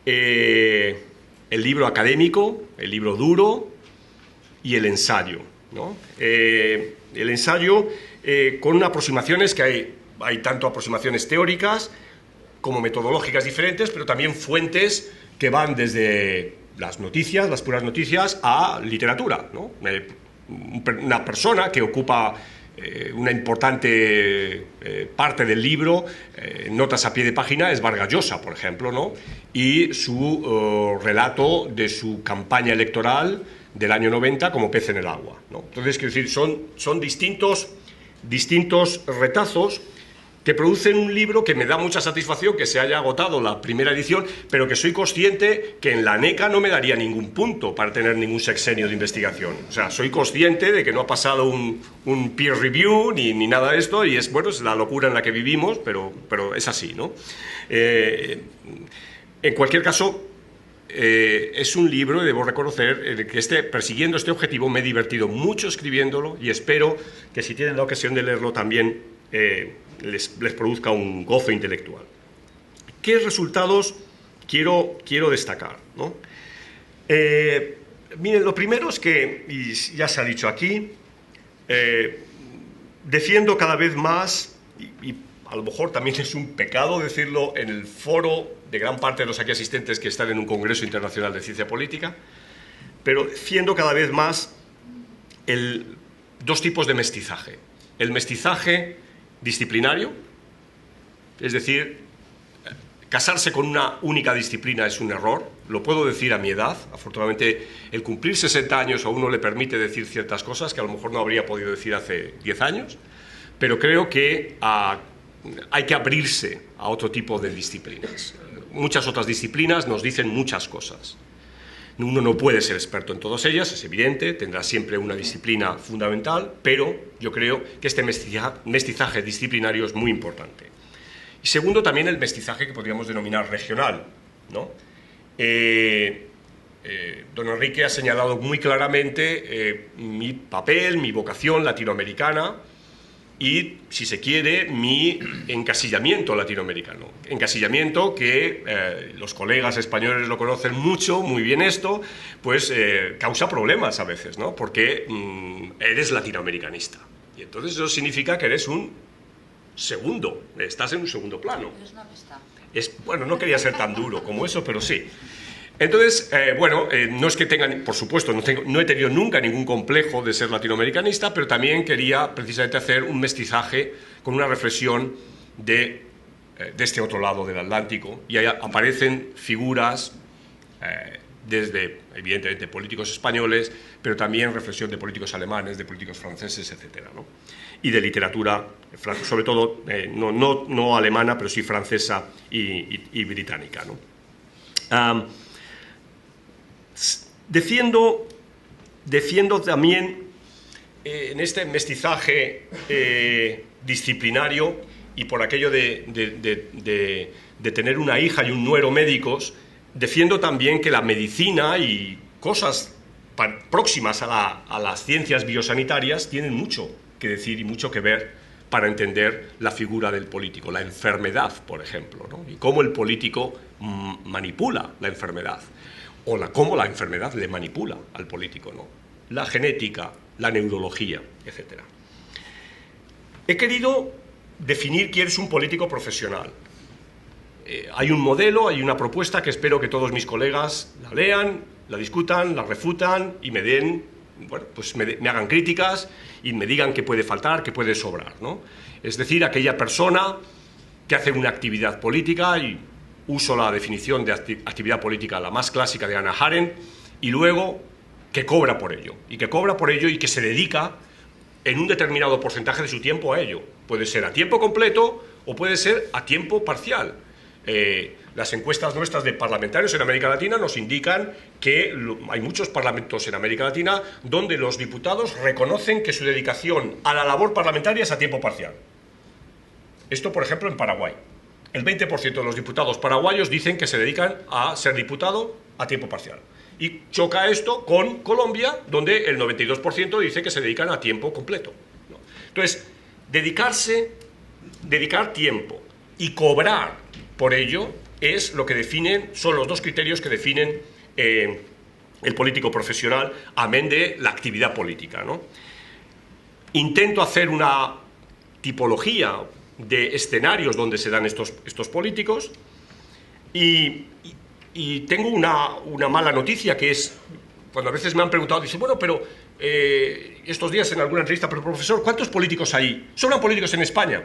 el libro académico, el libro duro y el ensayo, ¿no? El ensayo con aproximaciones que hay tanto aproximaciones teóricas como metodológicas diferentes, pero también fuentes que van desde las noticias, las puras noticias, a literatura, ¿no? Una persona que ocupa una importante parte del libro, notas a pie de página, es Vargas Llosa, por ejemplo, ¿no? Y su relato de su campaña electoral del año 90 como pez en el agua, ¿no? Entonces, quiero decir, son distintos retazos que producen un libro que me da mucha satisfacción que se haya agotado la primera edición, pero que soy consciente que en la NECA no me daría ningún punto para tener ningún sexenio de investigación. O sea, soy consciente de que no ha pasado un peer review ni nada de esto, y es la locura en la que vivimos, pero es así, ¿no? En cualquier caso, es un libro, y debo reconocer, que persiguiendo este objetivo me he divertido mucho escribiéndolo, y espero que si tienen la ocasión de leerlo también les produzca un gozo intelectual. ¿Qué resultados quiero destacar, ¿no? Miren, lo primero es que, y ya se ha dicho aquí, defiendo cada vez más, y a lo mejor también es un pecado decirlo en el foro de gran parte de los aquí asistentes que están en un Congreso Internacional de Ciencia Política, pero defiendo cada vez más dos tipos de mestizaje. El mestizaje disciplinario, es decir, casarse con una única disciplina es un error, lo puedo decir a mi edad. Afortunadamente, el cumplir 60 años a uno le permite decir ciertas cosas que a lo mejor no habría podido decir hace 10 años, pero creo que hay que abrirse a otro tipo de disciplinas. Muchas otras disciplinas nos dicen muchas cosas. Uno no puede ser experto en todas ellas, es evidente, tendrá siempre una disciplina fundamental, pero yo creo que este mestizaje disciplinario es muy importante. Y segundo, también el mestizaje que podríamos denominar regional, ¿no? Don Enrique ha señalado muy claramente mi papel, mi vocación latinoamericana y, si se quiere, mi encasillamiento latinoamericano. Encasillamiento que los colegas españoles lo conocen mucho, muy bien esto, pues causa problemas a veces, ¿no? Porque eres latinoamericanista. Y entonces eso significa que eres un segundo, estás en un segundo plano. Bueno, no quería ser tan duro como eso, pero sí. Entonces, no es que tengan, por supuesto, no he tenido nunca ningún complejo de ser latinoamericanista, pero también quería precisamente hacer un mestizaje con una reflexión de este otro lado del Atlántico, y ahí aparecen figuras desde, evidentemente, políticos españoles, pero también reflexión de políticos alemanes, de políticos franceses, etcétera, ¿no? Y de literatura, sobre todo, no alemana, pero sí francesa y británica, ¿no? Defiendo también en este mestizaje disciplinario, y por aquello de tener una hija y un nuero médicos, defiendo también que la medicina y cosas próximas a las ciencias biosanitarias tienen mucho que decir y mucho que ver para entender la figura del político, la enfermedad, por ejemplo, ¿no? Y cómo el político manipula la enfermedad, o cómo la enfermedad le manipula al político, ¿no? La genética, la neurología, etc. He querido definir quién es un político profesional. Hay un modelo, hay una propuesta que espero que todos mis colegas la lean, la discutan, la refutan y me den, pues me hagan críticas y me digan qué puede faltar, qué puede sobrar, ¿no? Es decir, aquella persona que hace una actividad política, y uso la definición de actividad política, la más clásica de Hannah Arendt, y luego que cobra por ello, y que se dedica en un determinado porcentaje de su tiempo a ello. Puede ser a tiempo completo o puede ser a tiempo parcial. Las encuestas nuestras de parlamentarios en América Latina nos indican que hay muchos parlamentos en América Latina donde los diputados reconocen que su dedicación a la labor parlamentaria es a tiempo parcial. Esto, por ejemplo, en Paraguay. El 20% de los diputados paraguayos dicen que se dedican a ser diputado a tiempo parcial. Y choca esto con Colombia, donde el 92% dice que se dedican a tiempo completo, ¿no? Entonces, dedicar tiempo y cobrar por ello es lo que definen, son los dos criterios que definen el político profesional, amén de la actividad política, ¿no? Intento hacer una tipología de escenarios donde se dan estos políticos y tengo una mala noticia, que es, cuando a veces me han preguntado, dice, bueno, pero estos días en alguna entrevista, pero profesor, ¿cuántos políticos hay? ¿Sobran políticos en España?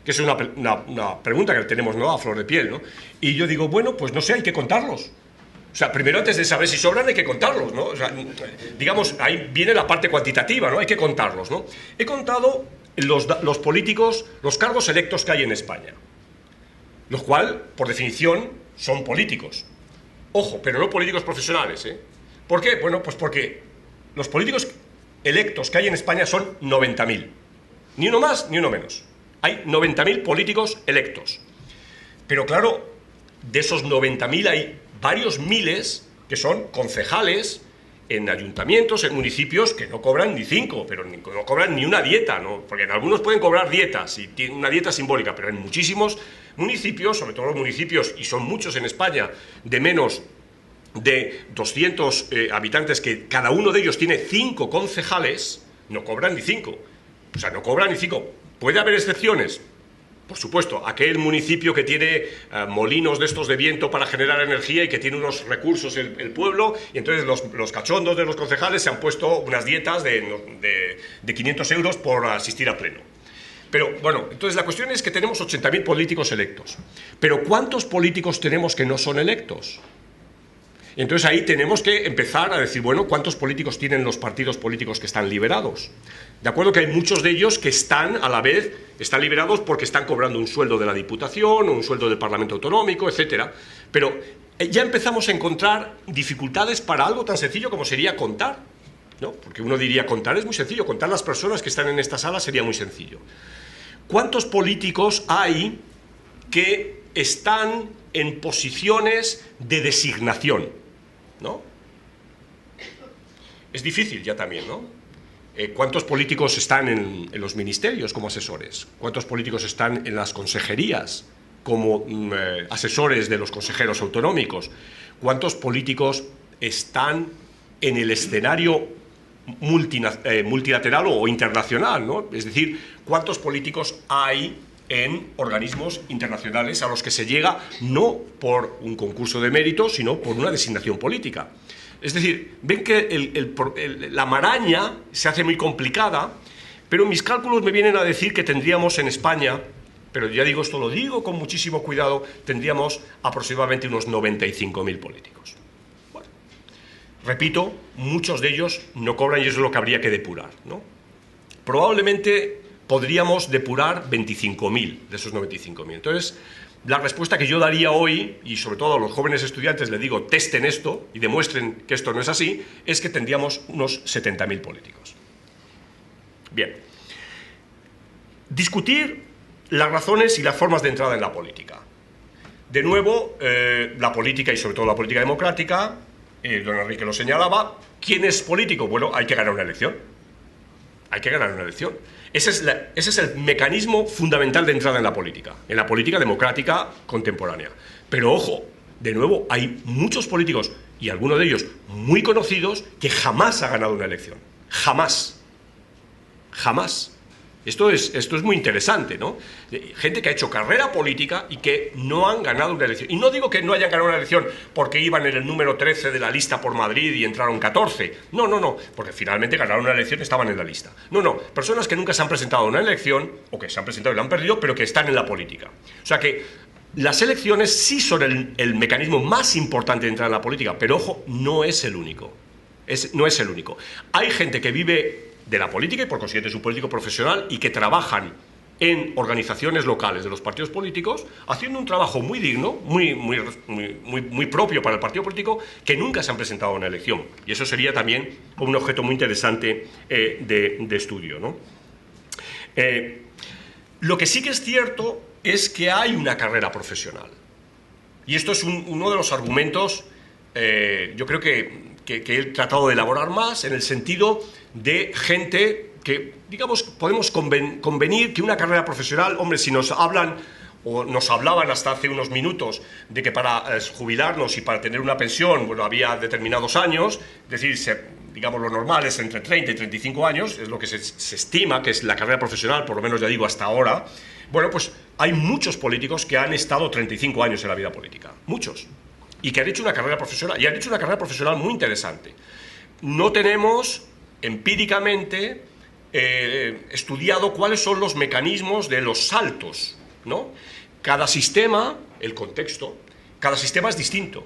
Que es una pregunta que tenemos, ¿no?, a flor de piel, ¿no? Y yo digo, bueno, pues no sé, hay que contarlos. O sea, primero, antes de saber si sobran, hay que contarlos, ¿no? O sea, digamos, ahí viene la parte cuantitativa, ¿no? Hay que contarlos, ¿no? He contado los políticos, los cargos electos que hay en España, los cuales, por definición, son políticos. Ojo, pero no políticos profesionales, ¿eh? ¿Por qué? Bueno, pues porque los políticos electos que hay en España son 90.000. Ni uno más, ni uno menos. Hay 90.000 políticos electos. Pero claro, de esos 90.000 hay varios miles que son concejales en ayuntamientos, en municipios que no cobran ni 5, pero no cobran ni una dieta, ¿no? Porque en algunos pueden cobrar dietas, y tienen una dieta simbólica, pero en muchísimos municipios, sobre todo los municipios, y son muchos en España, de menos de 200 habitantes, que cada uno de ellos tiene 5 concejales, no cobran ni 5. O sea, no cobran ni 5. ¿Puede haber excepciones? Por supuesto, aquel municipio que tiene molinos de estos de viento para generar energía y que tiene unos recursos el pueblo, y entonces los cachondos de los concejales se han puesto unas dietas de 500 euros por asistir a pleno. Pero bueno, entonces la cuestión es que tenemos 80.000 políticos electos. Pero ¿cuántos políticos tenemos que no son electos? Entonces ahí tenemos que empezar a decir, bueno, ¿cuántos políticos tienen los partidos políticos que están liberados? De acuerdo que hay muchos de ellos que están, a la vez, están liberados porque están cobrando un sueldo de la Diputación o un sueldo del Parlamento Autonómico, etcétera. Pero ya empezamos a encontrar dificultades para algo tan sencillo como sería contar, ¿no? Porque uno diría, contar es muy sencillo, contar las personas que están en esta sala sería muy sencillo. ¿Cuántos políticos hay que están en posiciones de designación, ¿no? Es difícil ya también, ¿no? ¿Cuántos políticos están en los ministerios como asesores? ¿Cuántos políticos están en las consejerías como asesores de los consejeros autonómicos? ¿Cuántos políticos están en el escenario multilateral o internacional, ¿no? Es decir, ¿cuántos políticos hay en organismos internacionales a los que se llega no por un concurso de méritos, sino por una designación política? Es decir, ven que la maraña se hace muy complicada, pero mis cálculos me vienen a decir que tendríamos en España, pero ya digo, esto lo digo con muchísimo cuidado, tendríamos aproximadamente unos 95.000 políticos. Bueno, repito, muchos de ellos no cobran y eso es lo que habría que depurar, ¿no? Probablemente podríamos depurar 25.000 de esos 95.000. Entonces, la respuesta que yo daría hoy, y sobre todo a los jóvenes estudiantes les digo, testen esto y demuestren que esto no es así, es que tendríamos unos 70.000 políticos. Bien. Discutir las razones y las formas de entrada en la política. De nuevo, la política y sobre todo la política democrática, don Enrique lo señalaba, ¿quién es político? Bueno, hay que ganar una elección. Hay que ganar una elección. Ese es el mecanismo fundamental de entrada en la política democrática contemporánea. Pero ojo, de nuevo, hay muchos políticos, y algunos de ellos muy conocidos, que jamás ha ganado una elección. Jamás. Jamás. Esto es muy interesante, ¿no? Gente que ha hecho carrera política y que no han ganado una elección. Y no digo que no hayan ganado una elección porque iban en el número 13 de la lista por Madrid y entraron 14. No, no, no, porque finalmente ganaron una elección y estaban en la lista. No, no, personas que nunca se han presentado a una elección, o que se han presentado y la han perdido, pero que están en la política. O sea que las elecciones sí son el mecanismo más importante de entrar en la política, pero ojo, no es el único. No es el único. Hay gente que vive de la política y por consiguiente es un político profesional y que trabajan en organizaciones locales de los partidos políticos haciendo un trabajo muy digno, muy propio para el partido político, que nunca se han presentado a una elección. Y eso sería también un objeto muy interesante de estudio, ¿no? Lo que sí que es cierto es que hay una carrera profesional. Y esto es uno de los argumentos, yo creo que he tratado de elaborar más, en el sentido de gente que, digamos, podemos convenir que una carrera profesional, hombre, si nos hablan o nos hablaban hasta hace unos minutos de que para jubilarnos y para tener una pensión, bueno, había determinados años, es decir, digamos, lo normal es entre 30 y 35 años, es lo que se estima que es la carrera profesional, por lo menos ya digo hasta ahora. Bueno, pues hay muchos políticos que han estado 35 años en la vida política, muchos, y que han hecho una carrera profesional, y han hecho una carrera profesional muy interesante. No tenemos empíricamente estudiado cuáles son los mecanismos de los saltos, ¿no? Cada sistema, el contexto, cada sistema es distinto.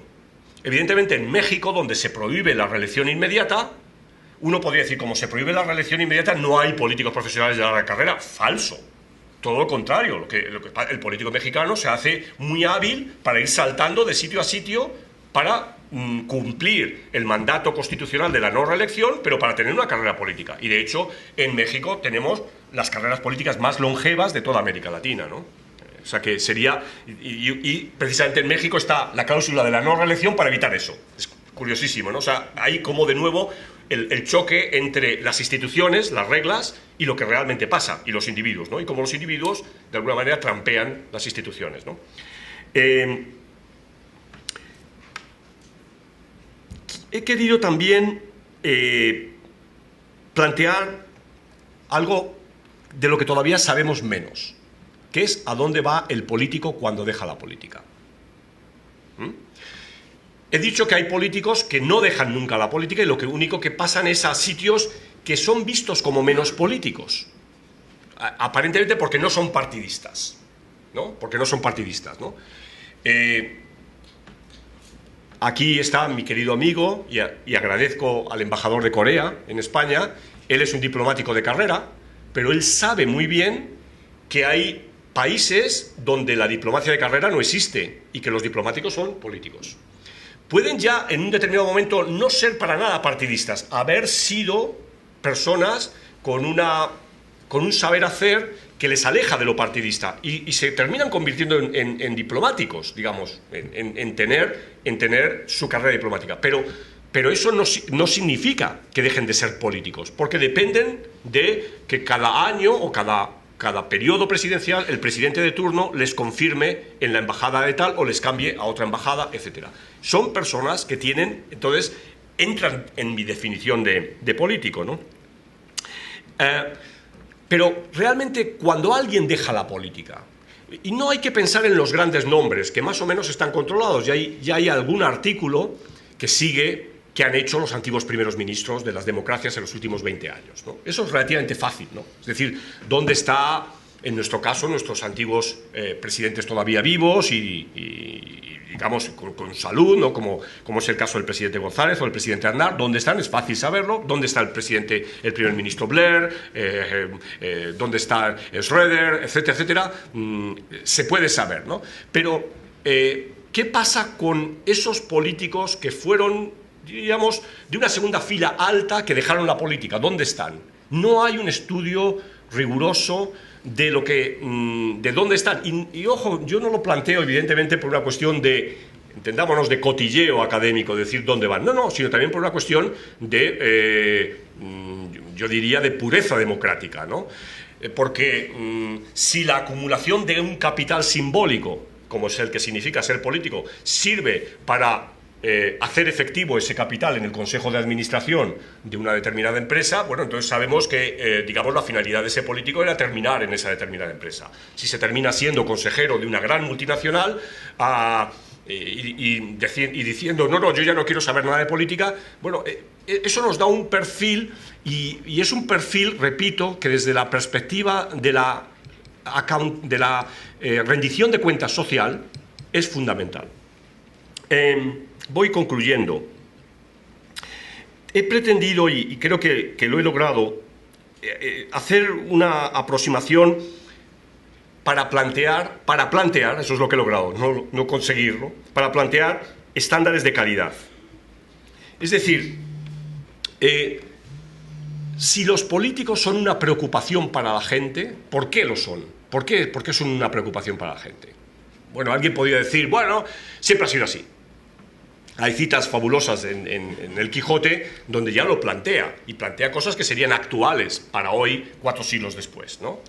Evidentemente, en México, donde se prohíbe la reelección inmediata, uno podría decir, como se prohíbe la reelección inmediata, no hay políticos profesionales de larga carrera. Falso. Todo lo contrario. El político mexicano se hace muy hábil para ir saltando de sitio a sitio para cumplir el mandato constitucional de la no reelección, pero para tener una carrera política. Y, de hecho, en México tenemos las carreras políticas más longevas de toda América Latina, ¿no? O sea que sería, y precisamente en México está la cláusula de la no reelección para evitar eso. Es curiosísimo, ¿no? O sea, hay como de nuevo el choque entre las instituciones, las reglas, y lo que realmente pasa, y los individuos, ¿no? Y como los individuos, de alguna manera, trampean las instituciones, ¿no? He querido también plantear algo de lo que todavía sabemos menos, que es a dónde va el político cuando deja la política. He dicho que hay políticos que no dejan nunca la política y lo único que pasan es a sitios que son vistos como menos políticos, aparentemente porque no son partidistas, ¿no? Porque no son partidistas, ¿no? Aquí está mi querido amigo y agradezco al embajador de Corea en España. Él es un diplomático de carrera, pero él sabe muy bien que hay países donde la diplomacia de carrera no existe y que los diplomáticos son políticos. Pueden ya en un determinado momento no ser para nada partidistas, haber sido personas con un saber hacer que les aleja de lo partidista y se terminan convirtiendo en diplomáticos, digamos, en tener su carrera diplomática. Pero eso no significa que dejen de ser políticos, porque dependen de que cada año o cada periodo presidencial el presidente de turno les confirme en la embajada de tal o les cambie a otra embajada, etc. Son personas que entonces entran en mi definición de político, ¿no? Pero realmente cuando alguien deja la política, y no hay que pensar en los grandes nombres, que más o menos están controlados, ya hay algún artículo que han hecho los antiguos primeros ministros de las democracias en los últimos 20 años, ¿no? Eso es relativamente fácil, ¿no? Es decir, ¿dónde está, en nuestro caso, nuestros antiguos presidentes todavía vivos y digamos, con salud, ¿no? Como es el caso del presidente González o el presidente Aznar? ¿Dónde están? Es fácil saberlo. ¿Dónde está el primer ministro Blair? ¿Dónde está Schröder? Etcétera, etcétera. Se puede saber, ¿no? Pero, ¿qué pasa con esos políticos que fueron, digamos, de una segunda fila alta que dejaron la política? ¿Dónde están? No hay un estudio riguroso de dónde están. Y ojo, yo no lo planteo evidentemente por una cuestión entendámonos, de cotilleo académico, decir dónde van. No, sino también por una cuestión yo diría, de pureza democrática, ¿no? Porque si la acumulación de un capital simbólico, como es el que significa ser político, sirve para hacer efectivo ese capital en el consejo de administración de una determinada empresa, bueno, entonces sabemos que, digamos, la finalidad de ese político era terminar en esa determinada empresa. Si se termina siendo consejero de una gran multinacional y diciendo, no, yo ya no quiero saber nada de política, bueno, eso nos da un perfil y es un perfil, repito, que desde la perspectiva de la rendición de cuentas social es fundamental. Voy concluyendo. He pretendido, y creo que lo he logrado, hacer una aproximación para plantear, eso es lo que he logrado, no conseguirlo, para plantear estándares de calidad. Es decir, si los políticos son una preocupación para la gente, ¿por qué lo son? ¿Por qué? Porque es una preocupación para la gente. Bueno, alguien podría decir, bueno, siempre ha sido así. Hay citas fabulosas en el Quijote donde ya lo plantea, y plantea cosas que serían actuales para hoy, 4 siglos después, ¿no?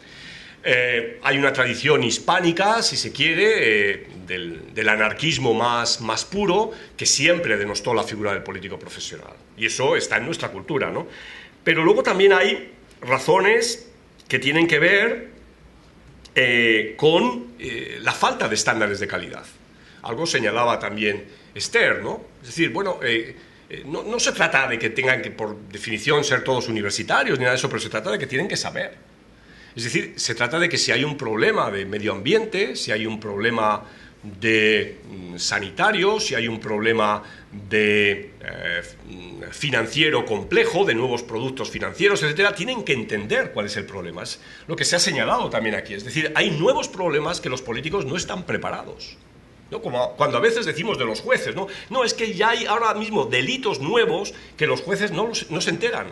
Hay una tradición hispánica, si se quiere, del anarquismo más puro, que siempre denostó la figura del político profesional. Y eso está en nuestra cultura, ¿no? Pero luego también hay razones que tienen que ver con la falta de estándares de calidad. Algo señalaba también Esther, ¿no? Es decir, bueno, no se trata de que tengan que, por definición, ser todos universitarios ni nada de eso, pero se trata de que tienen que saber. Es decir, se trata de que si hay un problema de medio ambiente, si hay un problema de sanitario, si hay un problema de financiero complejo, de nuevos productos financieros, etcétera, tienen que entender cuál es el problema. Es lo que se ha señalado también aquí. Es decir, hay nuevos problemas que los políticos no están preparados, ¿no? Como cuando a veces decimos de los jueces, ¿no? No, es que ya hay ahora mismo delitos nuevos que los jueces no se enteran,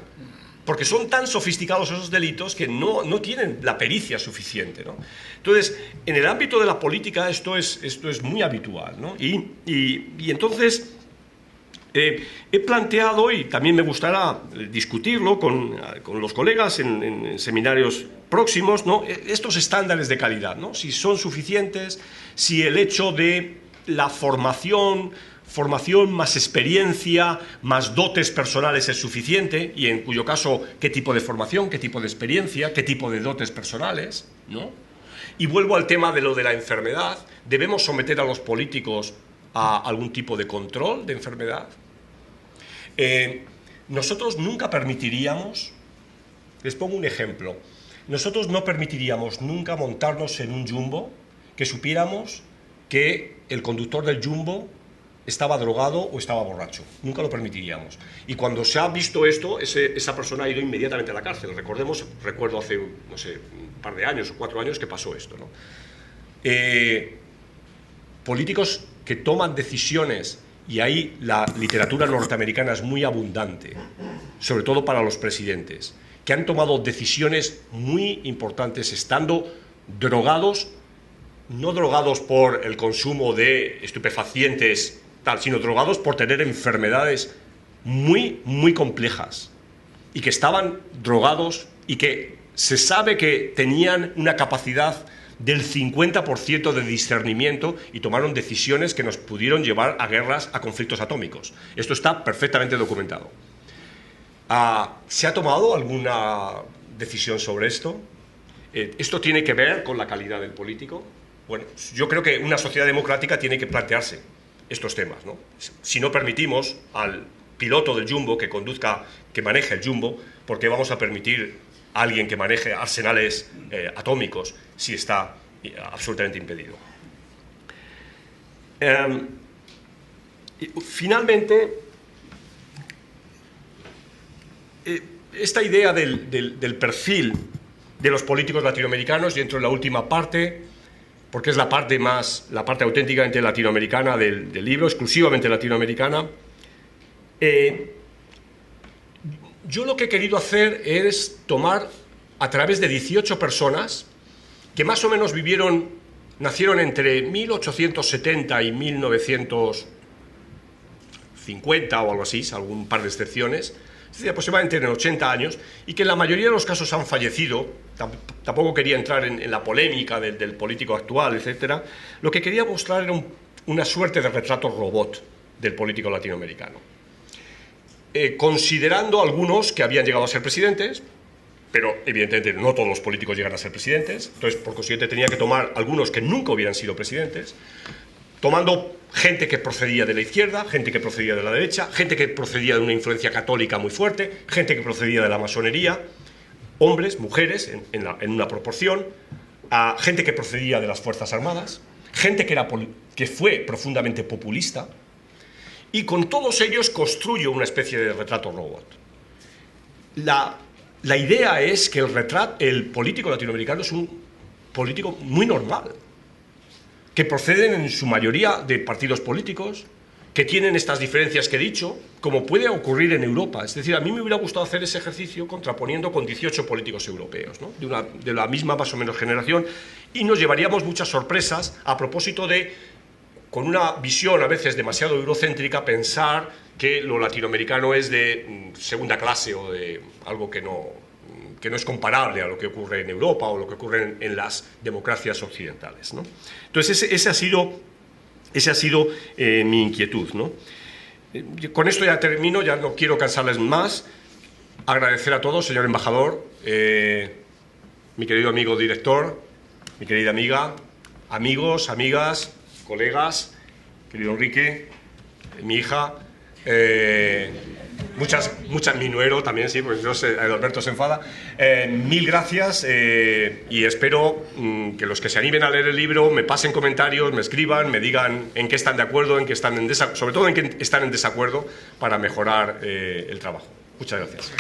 porque son tan sofisticados esos delitos que no tienen la pericia suficiente, ¿no? Entonces, en el ámbito de la política esto es muy habitual, ¿no? Y entonces he planteado, y también me gustará discutirlo con los colegas en seminarios próximos, ¿no? Estos estándares de calidad, ¿no? Si son suficientes, si el hecho de la formación más experiencia, más dotes personales es suficiente, y en cuyo caso, ¿qué tipo de formación, qué tipo de experiencia, qué tipo de dotes personales, ¿no? Y vuelvo al tema de lo de la enfermedad. ¿Debemos someter a los políticos a algún tipo de control de enfermedad? Nosotros nunca permitiríamos, les pongo un ejemplo, nosotros no permitiríamos nunca montarnos en un jumbo que supiéramos que el conductor del jumbo estaba drogado o estaba borracho. Nunca lo permitiríamos. Y cuando se ha visto esto, esa persona ha ido inmediatamente a la cárcel. Recuerdo hace, no sé, un par de años o 4 años que pasó esto, ¿no? Políticos que toman decisiones, y ahí la literatura norteamericana es muy abundante, sobre todo para los presidentes, que han tomado decisiones muy importantes estando drogados, no drogados por el consumo de estupefacientes, sino drogados por tener enfermedades muy, muy complejas, y que estaban drogados y que se sabe que tenían una capacidad del 50% de discernimiento y tomaron decisiones que nos pudieron llevar a guerras, a conflictos atómicos. Esto está perfectamente documentado. ¿Se ha tomado alguna decisión sobre esto? ¿Esto tiene que ver con la calidad del político? Bueno, yo creo que una sociedad democrática tiene que plantearse estos temas, ¿no? Si no permitimos al piloto del jumbo que conduzca, que maneje el jumbo, ¿por qué vamos a permitir a alguien que maneje arsenales atómicos si está absolutamente impedido? Finalmente, esta idea del perfil de los políticos latinoamericanos, y entro en la última parte, porque es la parte auténticamente latinoamericana del libro, exclusivamente latinoamericana. Yo lo que he querido hacer es tomar a través de 18 personas que más o menos nacieron entre 1870 y 1950 o algo así, algún par de excepciones, es decir, aproximadamente en 80 años, y que en la mayoría de los casos han fallecido. Tampoco quería entrar en la polémica del político actual, etc. Lo que quería mostrar era una suerte de retrato robot del político latinoamericano. Considerando algunos que habían llegado a ser presidentes, pero evidentemente no todos los políticos llegan a ser presidentes, entonces por consiguiente tenía que tomar algunos que nunca hubieran sido presidentes, tomando gente que procedía de la izquierda, gente que procedía de la derecha, gente que procedía de una influencia católica muy fuerte, gente que procedía de la masonería, hombres, mujeres en una proporción, gente que procedía de las Fuerzas Armadas, gente que fue profundamente populista, y con todos ellos construyo una especie de retrato robot. La idea es que el político latinoamericano es un político muy normal, que proceden en su mayoría de partidos políticos, que tienen estas diferencias que he dicho, como puede ocurrir en Europa. Es decir, a mí me hubiera gustado hacer ese ejercicio contraponiendo con 18 políticos europeos, ¿no? de la misma más o menos generación, y nos llevaríamos muchas sorpresas a propósito de, con una visión a veces demasiado eurocéntrica, pensar que lo latinoamericano es de segunda clase o de algo que no es comparable a lo que ocurre en Europa o lo que ocurre en las democracias occidentales, ¿no? Entonces, ese ha sido mi inquietud, ¿no? Con esto ya termino, ya no quiero cansarles más. Agradecer a todos, señor embajador, mi querido amigo director, mi querida amiga, amigos, amigas, colegas, querido Enrique, mi hija, mi nuero también, sí, porque Alberto se enfada. Mil gracias y espero que los que se animen a leer el libro me pasen comentarios, me escriban, me digan en qué están de acuerdo, sobre todo en qué están en desacuerdo, para mejorar el trabajo. Muchas gracias.